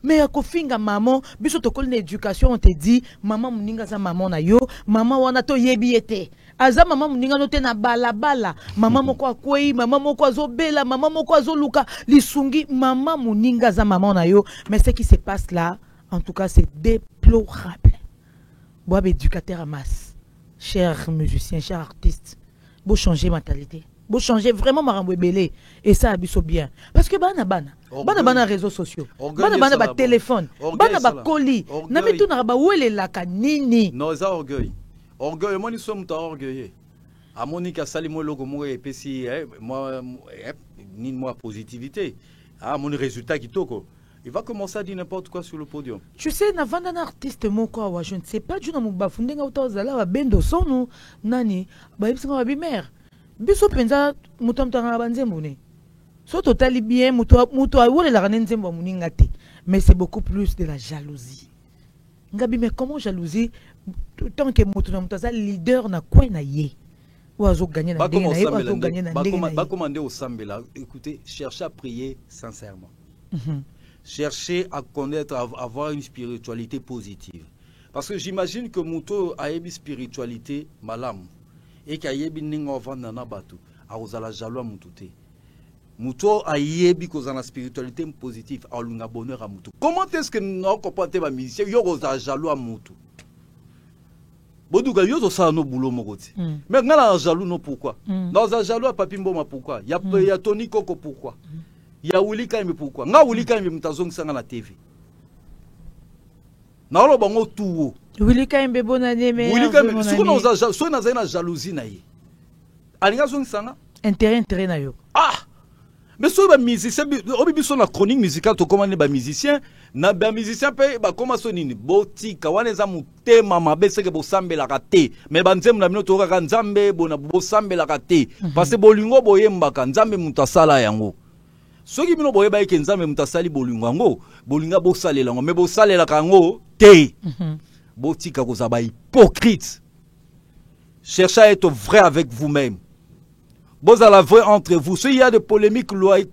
[SPEAKER 2] mais à kofinga maman, biso to kol l'éducation, on te dit, maman muninga za maman na yo, maman wana to yebiete. Aza maman muninga no te na bala, maman moko akwei, maman moko azobela, maman moko azoluka, lisungi, maman muninga za maman na yo. Mais ce qui se passe là, en tout cas, c'est déplorable. Boab éducateur à masse, chers musiciens, chers artistes, vous changez mentalité. Vous changez vraiment Maramboué Belé. Et ça abisso bien. Parce que bana réseaux sociaux. Bana téléphone. Bana colis. Nami tout n'a pas où est la canini.
[SPEAKER 1] Non, ça orgueil. Orgueil, moi nous sommes orgueilleux. À Monica Salimo logo moi et puis moi ni moi positivité. Ah mon résultat qui toko. Il va commencer à dire n'importe quoi sur le podium.
[SPEAKER 2] Tu sais, na vanda un artiste moko je ne sais pas du nom bafundenga utazala ba bendo sono nani ba ibsinga ba bimer. Biso penza mutamtanga banzembo ne. So totali bien muto wole la nzembo muninga te. Mais c'est beaucoup plus de la jalousie. Ngabi mais comment jalousie tant que muto na mutaza leader na quoi na ye. Oazo gagner na ndenge na ye, oazo gagner na ndenge na ye.
[SPEAKER 1] Ba commander au Sambela, écoutez, cherchez à prier sincèrement. Cherchez à connaître, à avoir une spiritualité positive. Parce que j'imagine que Mouto a une spiritualité malam et qu'il y a une nana batu a osala jaloux à Moutoute. Mouto a yebi cause la spiritualité positive a lunga bonheur à Mouto. Comment est-ce que nous comprenons ma musicien yo osala jaloux à Mouto? Bodouga yo to sa no boulot mokoti. Mais ngala jaloux non pourquoi? Dans un jaloux à Papi Mboma pourquoi? Il y a Tony Koko pourquoi? Il y a Willy Kaime pourquoi? Nga Willy Kaime mutazong sanga na TV. Na lo bango tuwo.
[SPEAKER 2] Willy Kaime bonne année mais
[SPEAKER 1] Willy Kaime so na zana jalousie na ye. Alinga zong sanga
[SPEAKER 2] intérêt na yo.
[SPEAKER 1] Ah! Mais so ba musicien obibi so na chronique musicale to comment ba musicien na ba musicien pe ba comment so nini botika wana za mutema mabe seke bo sambela kate mais ba nzembo na bino to ka nzambe bona bo sambela kate parce que bolingo boyemba ka nzambe mutasala yango soki bino boyeba ke nzambe mutasali bolingo yango bolinga bo salela yango mais bo salela kango te botika ko za ba hypocrite. Cherchez à être vrai avec vous-même. Vous à la vraie entre vous. S'il y a des polémiques loyales,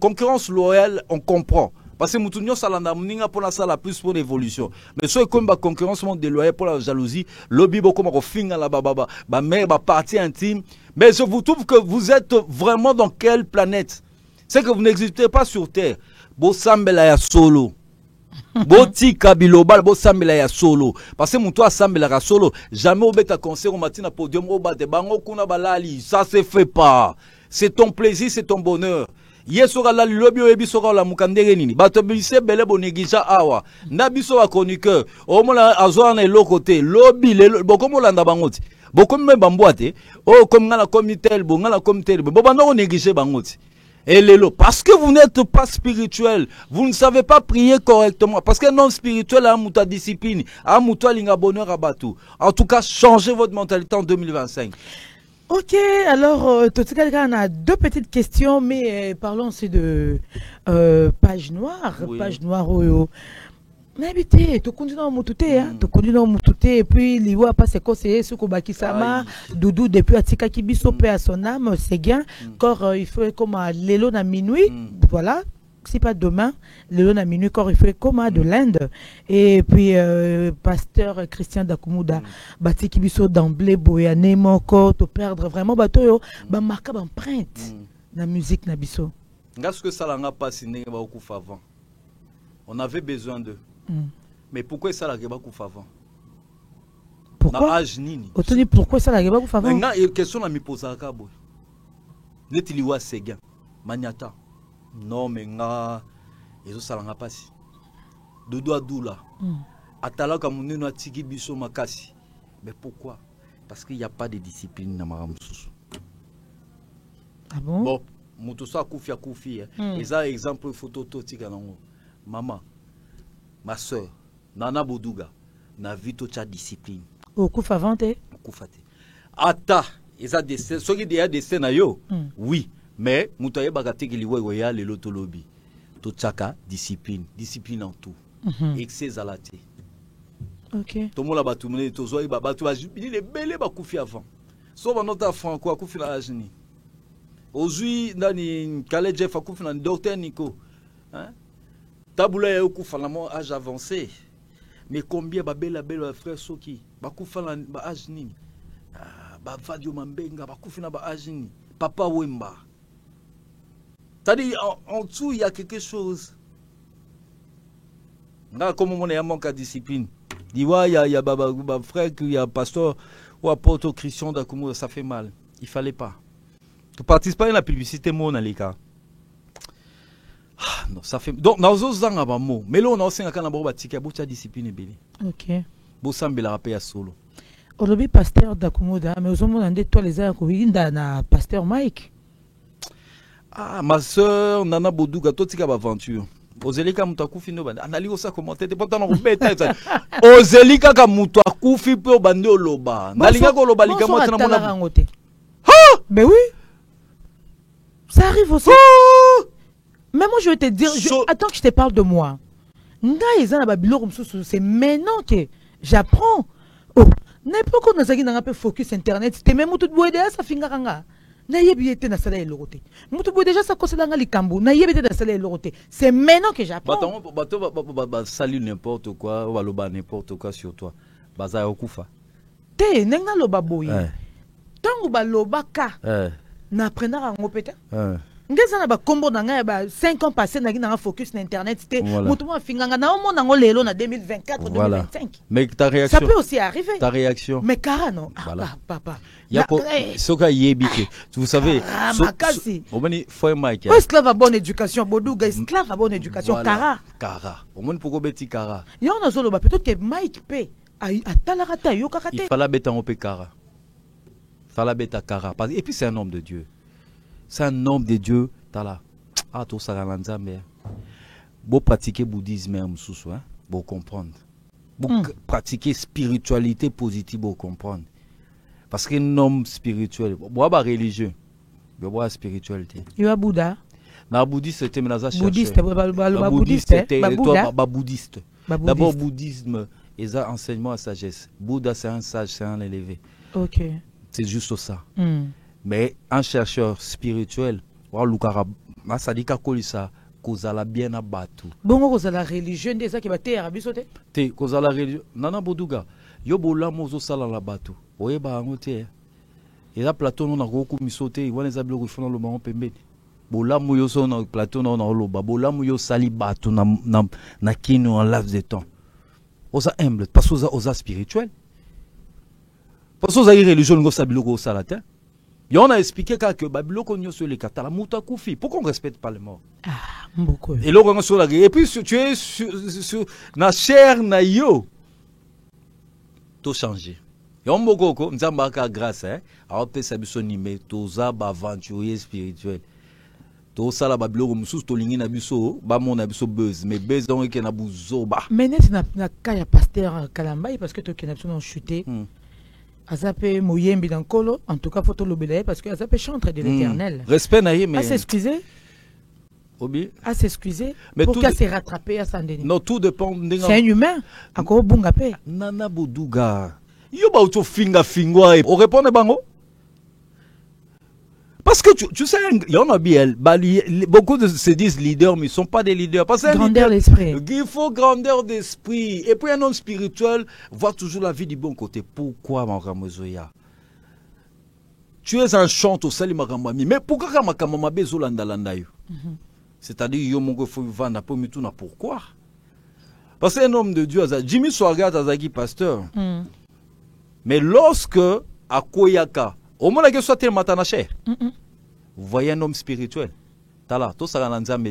[SPEAKER 1] concurrence loyale, on comprend. Parce que Moutounio Salanda Mninga pour la salle plus pour l'évolution. Mais soit comme la concurrence déloyale pour la jalousie, lobby beaucoup comme finga la baba, ma mère, ma partie intime. Mais je vous trouve que vous êtes vraiment dans quelle planète? C'est que vous n'existez pas sur Terre. Bo sambela ya solo. Boti kabilobal bo sambela ya solo parce que muto asambela ka solo jamais au beta concert au matin à podium au bas de bango kuna balali ça se fait pas. C'est ton plaisir, c'est ton bonheur. Yesora la lobi oyebi sora la mukandere nini bato bise bele bonegija awa na biso wa chroniqueur o mona azwa na lokote lobi le bokomo landa bangoti bokomo me bamboate o comme ngala comité bo ngala comité bo bando négliger bangoti. Et lélo, parce que vous n'êtes pas spirituel, vous ne savez pas prier correctement, parce que non spirituel a mouta discipline, a mouta linga bonheur à batou. En tout cas, changez votre mentalité en 2025.
[SPEAKER 2] Ok, alors, on a deux petites questions, mais parlons aussi de page noire. Oui. Page noire, n'habité, tu continues à moutouter, hein, tu continues à moutouter, et puis liwa pas se conseiller ce Kobaki Sama, Doudou depuis Atika Kibiso, paix à son âme, c'est bien. Encore, il faut comme à l'élo à minuit, voilà, si pas demain, l'élo à minuit, encore il faut comme à de l'Inde. Et puis, pasteur Christian Dakumuda, Bati Kibiso d'emblée, Boyane, Moko, te perdre vraiment, bateau, bah marquer empreinte, la musique Nabiso.
[SPEAKER 1] Est-ce que ça l'a pas signé beaucoup avant? On avait besoin d'eux. Mais pourquoi ça la geba coup avant?
[SPEAKER 2] Pourquoi? Pourquoi ça la geba coup avant?
[SPEAKER 1] Maintenant, il question à me poser à cabo. Netiliwa Séguin, Maniata. Non, mais nga, ils ça l'a pas si. Dodo Adoula. Atala comme nous n'a tiki biso makasi. Mais pourquoi? Parce qu'il n'y a pas de discipline dans Maram Soussou.
[SPEAKER 2] Ah bon?
[SPEAKER 1] Bon, Moutosa Koufi a Koufi. Ils ont exemple photo totika nango. Maman. Ma soeur, Nana Bodouga, na vito cha discipline.
[SPEAKER 2] Au coup favante?
[SPEAKER 1] Au coup fate. Ata, ils ont des scènes, ceux qui ont des scènes yo, oui, mais Moutaye Bagate qui liwe ya le lotolobi. To chaka discipline, discipline en tout. Excès à la té.
[SPEAKER 2] Ok.
[SPEAKER 1] Tout le monde a battu, tout le monde a battu, il est belé ba koufi avant. Sauf un autre franco, koufi la ajni. Aujourd'hui, dans Calais Jeff a koufi dans docteur Nico. Hein? Taboula est au coup à âge avancé. Mais combien de belles frères Soki, Bakoufa ba âge ni, Bavadio Mambenga, Bakoufina ba âge ni, Papa Wemba. C'est-à-dire, en dessous, il y a quelque chose. Là, comme on est à manque de discipline. Il y a un frère, il y a un pasteur ou apôtre Christian d'Akumo, ça fait mal. Il ne fallait pas. Tu participes à la publicité, mon alika. Ah, non, ça fait. Donc, dans les autres mots, mais là, on a aussi un canal qui a discipline.
[SPEAKER 2] Ok.
[SPEAKER 1] Bosambe la rappel à solo.
[SPEAKER 2] Aujourd'hui, pasteur d'Akumoda, mais aux hommes, on a toi les airs, na pasteur Mike.
[SPEAKER 1] Ah, ma soeur, Nana Bodouga, toi, tu as aventure. Ozelika Moutakou no bande. Anali osa commenter. T'es pas dans le bêta. Ozelika Moutakou fi pe bande oloba. Nalinga ko loba lika mo tena mona.
[SPEAKER 2] Ah, mais oui. Ça arrive aussi. Mais moi, je vais te dire, attends que je te parle de moi. C'est maintenant que j'apprends. Oh, n'importe quoi, on a un peu focus internet. C'était même tout le monde, ça finit. Na yebi ete na sala elorote. Mutu bo déjà ça koselanga likambo. Na yebi ete na sala elorote. C'est maintenant que j'apprends.
[SPEAKER 1] Bato salut n'importe quoi, va loba n'importe quoi sur toi. Baza okufa.
[SPEAKER 2] Te nenga loba boye. Tango ba loba ka. Na apprendre ngo peta. Ngeza na ba kombo na nga ba 5 ans passés na focus na internet c'était mutu mo finganga na o mona ngo lelo na 2024 2025.
[SPEAKER 1] Mais ta réaction.
[SPEAKER 2] Ça peut aussi arriver.
[SPEAKER 1] Ta réaction.
[SPEAKER 2] Mais cara non.
[SPEAKER 1] Voilà.
[SPEAKER 2] Papa.
[SPEAKER 1] Soka yebike. Vous savez,
[SPEAKER 2] Makasi.
[SPEAKER 1] Faut Mike.
[SPEAKER 2] Esclave à bonne éducation, Bodouga esclave à bonne éducation, Kara.
[SPEAKER 1] Kara. Au moins pour beti Kara.
[SPEAKER 2] Il y en a solo peut-être que Mike P a talarata yo kakate.
[SPEAKER 1] Il fallait beta on pe Kara. Fallait beta Kara. Et puis c'est un homme de Dieu. C'est un homme de Dieu. Tala. Ah tout ça mais beau pratiquer bouddhisme hein, hein. Beau comprendre. Beau pratiquer spiritualité positive beau comprendre. Parce qu'un homme spirituel, moi pas religieux, mais moi spiritualité.
[SPEAKER 2] Il y a Bouddha.
[SPEAKER 1] Na bouddhiste c'était menaza chercher.
[SPEAKER 2] Bouddhiste.
[SPEAKER 1] D'abord bouddhisme et ça enseignement à sagesse. Bouddha c'est un sage, c'est un élevé.
[SPEAKER 2] OK.
[SPEAKER 1] C'est juste ça. Mais un chercheur spirituel, wa lukara masadika kolisa kozala bien na batu.
[SPEAKER 2] Bongo kozala religieux ndeza ki bate arabiso te?
[SPEAKER 1] Te kozala religieux. Nana boduga. Yo bola mozo sala la batu. Oyeba ngo te. Eza plateau na ko misote, wana eza biloko ifona lo bango pembeni. Bola mo yo so na plateau na loba. Bola mo yo sali batu na kino en laps de temps. Oza humble parce que oza spirituel. Parce que oza religieux ngo sa biloko sala te. Et on a expliqué que Babiloko nyo sur les katala muta koufi. Pourquoi on ne respecte pas les morts?
[SPEAKER 2] Ah, beaucoup.
[SPEAKER 1] Et là on sur la et puis tu es sur na chair na yo. Tout changer. Et on moko nzamba ka grâce hein. A opé sa biso nimé toza ba aventurier spirituel. To sala Babiloko mususu to lingi na biso ba mon na biso buzz mais buzz donc ke na buzo ba.
[SPEAKER 2] Mais net na kaya pasteur Kalamba parce que to ke na biso non chuté. Azape Mouyembi dans Kolo, en tout cas, faut le bélayer parce que Azape chantre de l'éternel.
[SPEAKER 1] Respect naïe, mais.
[SPEAKER 2] À s'excuser.
[SPEAKER 1] Obi.
[SPEAKER 2] À s'excuser.
[SPEAKER 1] Mais
[SPEAKER 2] pour qu'à se rattraper à Sandeni.
[SPEAKER 1] Non, tout dépend.
[SPEAKER 2] C'est un humain. Encore Bungape.
[SPEAKER 1] Nana Boudouga. Yo ba auto finga fingwa. On répond à Bango. Parce que tu sais, il y en a bien. Beaucoup de se disent leaders, mais ils ne sont pas des leaders. Parce que
[SPEAKER 2] grandeur d'esprit.
[SPEAKER 1] Il faut grandeur d'esprit. Et puis un homme spirituel voit toujours la vie du bon côté. Pourquoi, Maramozoya? Tu es un chanteur, Sali Maramami. Mais pourquoi Makamama Bezolanda Landayo? C'est-à-dire, yo mongo faut vendre pour mituna. Pourquoi? Parce qu'un homme de Dieu, Jimmy Swagat Azaki pasteur. Mais lorsque à Koyaka, au moment où soit matanaché, vous voyez un homme spirituel. Tala, tout ça dans Nzambe.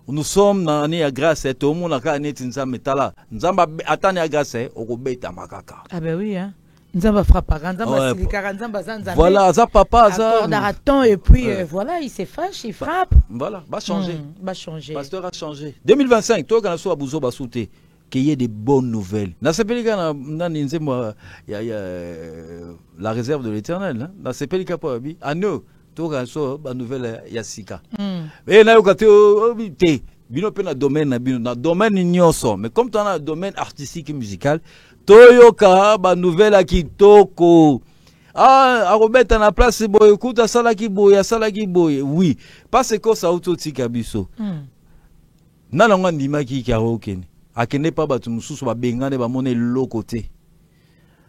[SPEAKER 1] Nous sommes dans l'année à grâce, et tout le monde a été Nzambe. Tala, Nzamba attend à grâce, au Robeta Makaka.
[SPEAKER 2] Ah ben oui, hein. Nzamba frappe, Nzamba silika, Nzamba Zanzambe.
[SPEAKER 1] Voilà, ça papa, ça.
[SPEAKER 2] Accorde et puis voilà, il se fâche, il frappe.
[SPEAKER 1] Voilà, va changer.
[SPEAKER 2] Va changer.
[SPEAKER 1] Pasteur a changé. 2025, toi, quand on soit à Bouzo, Basouté. Qu'il y ait des bonnes nouvelles. Dans ce pays, il y a la réserve de l'éternel. Dans ce pays, il y a nous, tout le monde, nouvelle Yassika. Et là, il y a un domaine, mais comme tu as un domaine artistique et musical, Toyoka, ba nouvelle qui toko. Ah, à remettre à la place, boy, écoute, à Salaki boy, à Salaki boy. Oui, parce que ça auto-tika biso. Nanonga ndima ki karaoke. Akene pas batu mususu ba bengane ba mone lo côté.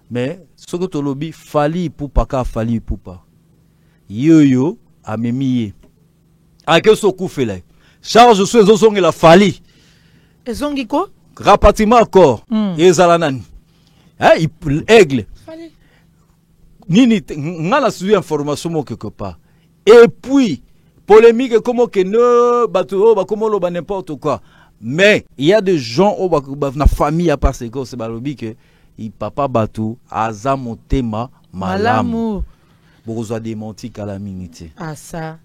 [SPEAKER 1] Mais ce que tu lobby fali poupa ka fali poupa. Yo amemiye. Ake so kufela. Charge so ezosonge la fali.
[SPEAKER 2] Ezongi ko?
[SPEAKER 1] Rapatriement encore. Ezala nani. Hein, aigle.
[SPEAKER 2] Fali.
[SPEAKER 1] Nini ngala suivi information quelque part. Et puis polémique comme que ne bateau ba comme lo ba n'importe quoi. Mais il y a des gens au na famille à part c'est que c'est balobi que il papa bateau aza motema malamu. Bourgeois démenti calamité.
[SPEAKER 2] Ah ça.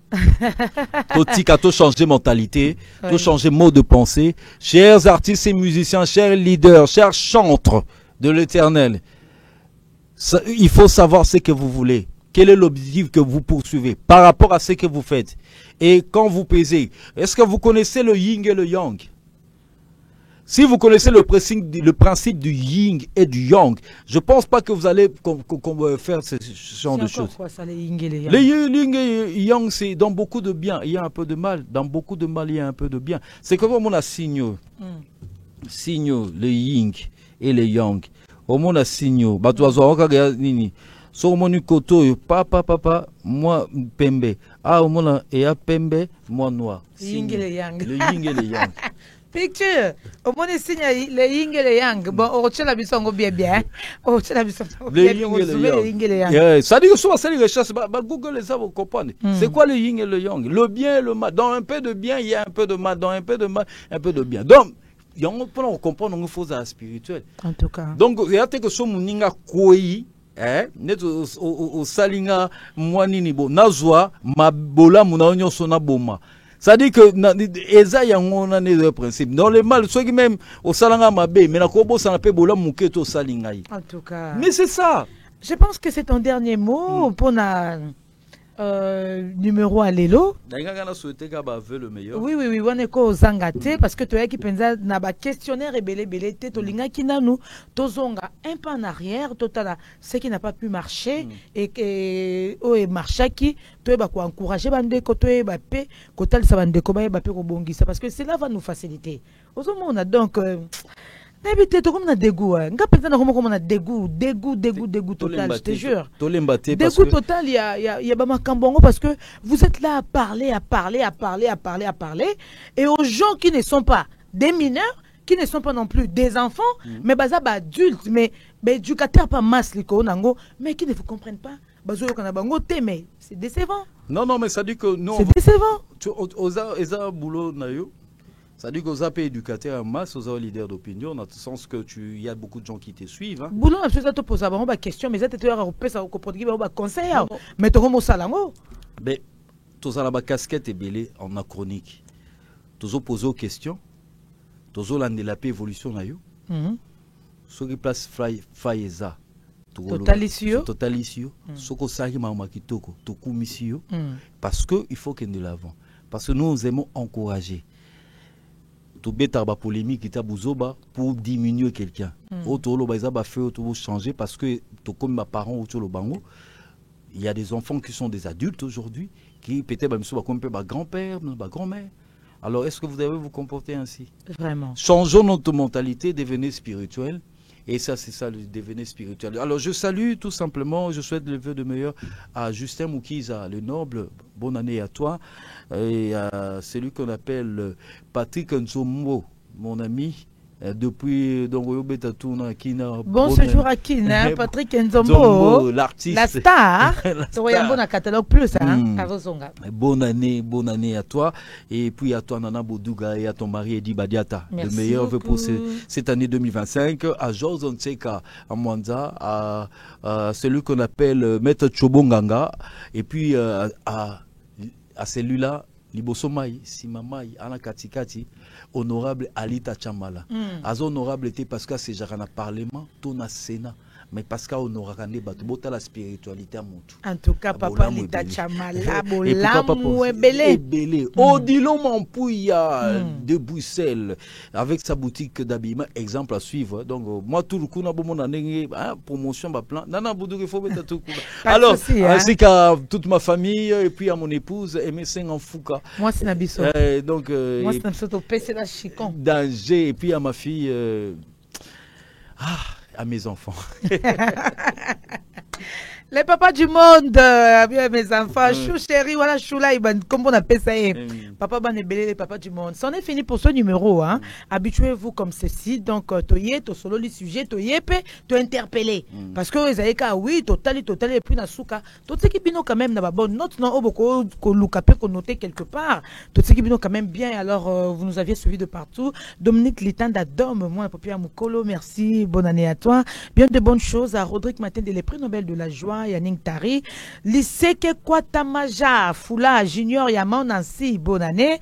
[SPEAKER 1] Tout changer mentalité, tout changer mode de pensée. Chers artistes et musiciens, chers leaders, chers chantres de l'Éternel, il faut savoir ce que vous voulez. Quel est l'objectif que vous poursuivez par rapport à ce que vous faites? Et quand vous pesez, est-ce que vous connaissez le yin et le yang? Si vous connaissez le principe du yin et du yang, je pense pas que vous allez faire ce genre de choses.
[SPEAKER 2] Quoi, ça, les yin et les yang?
[SPEAKER 1] Le yin et yang, c'est dans beaucoup de bien, il y a un peu de mal. Dans beaucoup de mal, il y a un peu de bien. C'est comme on a signaux. Signaux, le yin et le yang. On a signaux. Nini. So moni koto papa moi pembe. Ah on a et pembe moi noir.
[SPEAKER 2] Yin et le yang.
[SPEAKER 1] Le yin et le yang.
[SPEAKER 2] Picture, au moins les signes, les yin et les yang. Bon, on tient la bisongo bien bien. On tient la bisongo bien bien. Le yin et le yang.
[SPEAKER 1] Ça dit que soit c'est les recherches, Google les a, vous comprenez. C'est quoi le yin et le yang? Le bien et le mal. Dans un peu de bien, il y a un peu de mal. Dans un peu de mal, un peu de bien. Donc, on comprend qu'il faut ça spirituel.
[SPEAKER 2] En tout cas.
[SPEAKER 1] Donc, il y a que ce moninga koi. Net au salinga mwanini bo nazwa mabola munaonyo sona boma. Ça dit que eza yango na ne principe. Dans le mal, ceux qui même au salanga mabe, mais na kobo ça n'appelle bola muketo salinga.
[SPEAKER 2] En tout cas.
[SPEAKER 1] Mais c'est ça.
[SPEAKER 2] Je pense que c'est ton dernier mot pour na numéro à l'élo.
[SPEAKER 1] D'ailleurs, on a souhaité qu'elle veut le meilleur.
[SPEAKER 2] Oui, on est qu'au zangate parce que tu as qui pensa na ba questionnaire et belé to linga qui na nous tozonga un pas en arrière total ce qui n'a pas pu marcher et que o e marcha qui tu ba ko encourager bande ko to e ba pe ko tal sa bande ko ba pe ko bongisa parce que cela va nous faciliter. On a donc n'habitez tout comme on a dégoût. Nga pensa na comme on a dégoût total, je te jure. Dégoût total, il y a bama kambongo parce que vous êtes là à parler et aux gens qui ne sont pas des mineurs, qui ne sont pas non plus des enfants, mais baza ba adultes, mais éducateurs pas masse liko nango, mais qui ne vous comprennent pas. Bazo kana bango te mais c'est décevant.
[SPEAKER 1] Non, mais ça dit que non.
[SPEAKER 2] C'est décevant.
[SPEAKER 1] Tu osa boulot na yo. Ça dit que vous avez éducateur en masse, vous avez leader d'opinion, dans le sens que il y a beaucoup de gens qui te suivent. Hein.
[SPEAKER 2] Boulon, je te pose une question, mais tu as conseil, mais tu as un salango.
[SPEAKER 1] Mais tu as la casquette et belé en achronique. Tu as posé aux questions, tu as la évolution. Ce qui place Faïza.
[SPEAKER 2] Totalisio.
[SPEAKER 1] Ce qui s'agit de Kitoko, Tokumisio. Parce qu'il faut qu'il y ait de l'avant. Parce que nous aimons encourager. Tout bêta ba polémique qui buzoba pour diminuer quelqu'un. Auto lo ba ba fait auto changer parce que to comme ma parent autour le bango. Il y a des enfants qui sont des adultes aujourd'hui qui peut-être même soit comme ba grand-père, ba grand-mère. Alors est-ce que vous devez vous comporter ainsi? Vraiment. Changeons notre mentalité, devenez spirituel. Et ça, c'est ça, le devenir spirituel. Alors, je salue tout simplement, je souhaite le vœu de meilleur à Justin Moukiza, le noble. Bonne année à toi. Et à celui qu'on appelle Patrick Nzombo, mon ami. Depuis
[SPEAKER 2] bon séjour à Kina, Patrick Nzombo,
[SPEAKER 1] l'artiste,
[SPEAKER 2] la star. Un catalogue plus,
[SPEAKER 1] bonne année à toi. Et puis à toi Nana Boudouga et à ton mari Edi Badiata. Le meilleur vœu pour cette année 2025. À Georges Onseka, à Mwanza, à celui qu'on appelle Maître Chobonganga. Et puis à celui-là, Libosomai, Simamai, Ana Katikati, honorable Alita Chamala. Az honorable était parce que c'est Jarana Parlement, ton Sénat. Mais parce qu'honorable bata la spiritualité à mon
[SPEAKER 2] en tout cas, papa Alita Chamala, Bolam
[SPEAKER 1] Ebele. Odilo Mampouya de Bruxelles, avec sa boutique d'habillement, exemple à suivre. Donc, moi, tout le coup, na bon année, promotion, plan. Nana Boudou, il faut mettre tout. Alors, ainsi qu'à toute ma famille, et puis à mon épouse, Aimé Seng en Fouca.
[SPEAKER 2] Moi, c'est Nabiso.
[SPEAKER 1] Donc,
[SPEAKER 2] moi, c'est Nabiso, c'est la chicon.
[SPEAKER 1] Danger, et puis à ma fille, à mes enfants.
[SPEAKER 2] Les papas du monde, bien mes enfants, chou chéri, voilà chou là, comme on appelle ça, papa banébélé, les papas du monde. C'en est fini pour ce numéro, hein. Habituez-vous comme ceci, donc toyé, to solo les sujets, toyé, to interpeller. Parce que vous avez qu'à oui, total, et puis na souka. Tout ce qui bino quand même n'a pas bonne note, non, au beaucoup, qu'on loupé, qu'on notait quelque part. Tout ce qui bino quand même bien, alors vous nous aviez suivi de partout. Dominique Litanda Dom, moi, Papier Moukolo, merci, bonne année à toi. Bien de bonnes choses à Rodrigue Matin, des prix Nobel de la joie. Mwa, Yanning Tari, Liseke Kwatamaja, Fula, Junior Yaman Nancy, bonne année,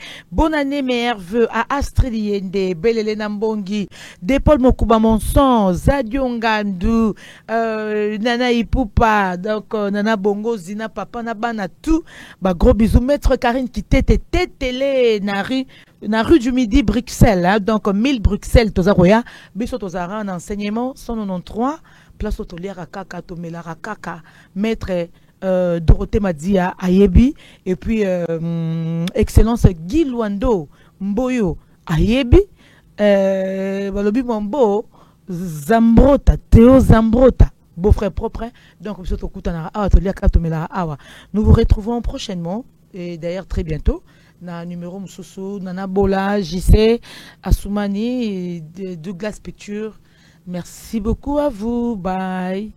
[SPEAKER 2] meilleurs vœux à Astrid Yende, Belele Nambongi, Depol Mokuba Monson, Zadiongandu, Nana Ipupa, donc Nana Bongo, Zina Papa, Nabana, tout, bah gros bisous, Maître Karine qui tétélé, na rue du Midi, Bruxelles, hein, donc 1000 Bruxelles, Tozaroya, Biso Tozara en enseignement, 193, place Otoliara Kaka, Tomelara Kaka, Maître Dorothée Madia Ayebi, et puis Excellence Guy Luando Mboyo Ayebi, Balobi Mambo, Zambrota, Théo Zambrota, beau-frère propre, hein. Donc nous vous retrouvons prochainement, et d'ailleurs très bientôt. Na numéro Moussoussou, Nana Bola, JC, Assoumani, Douglas Picture. Merci beaucoup à vous. Bye.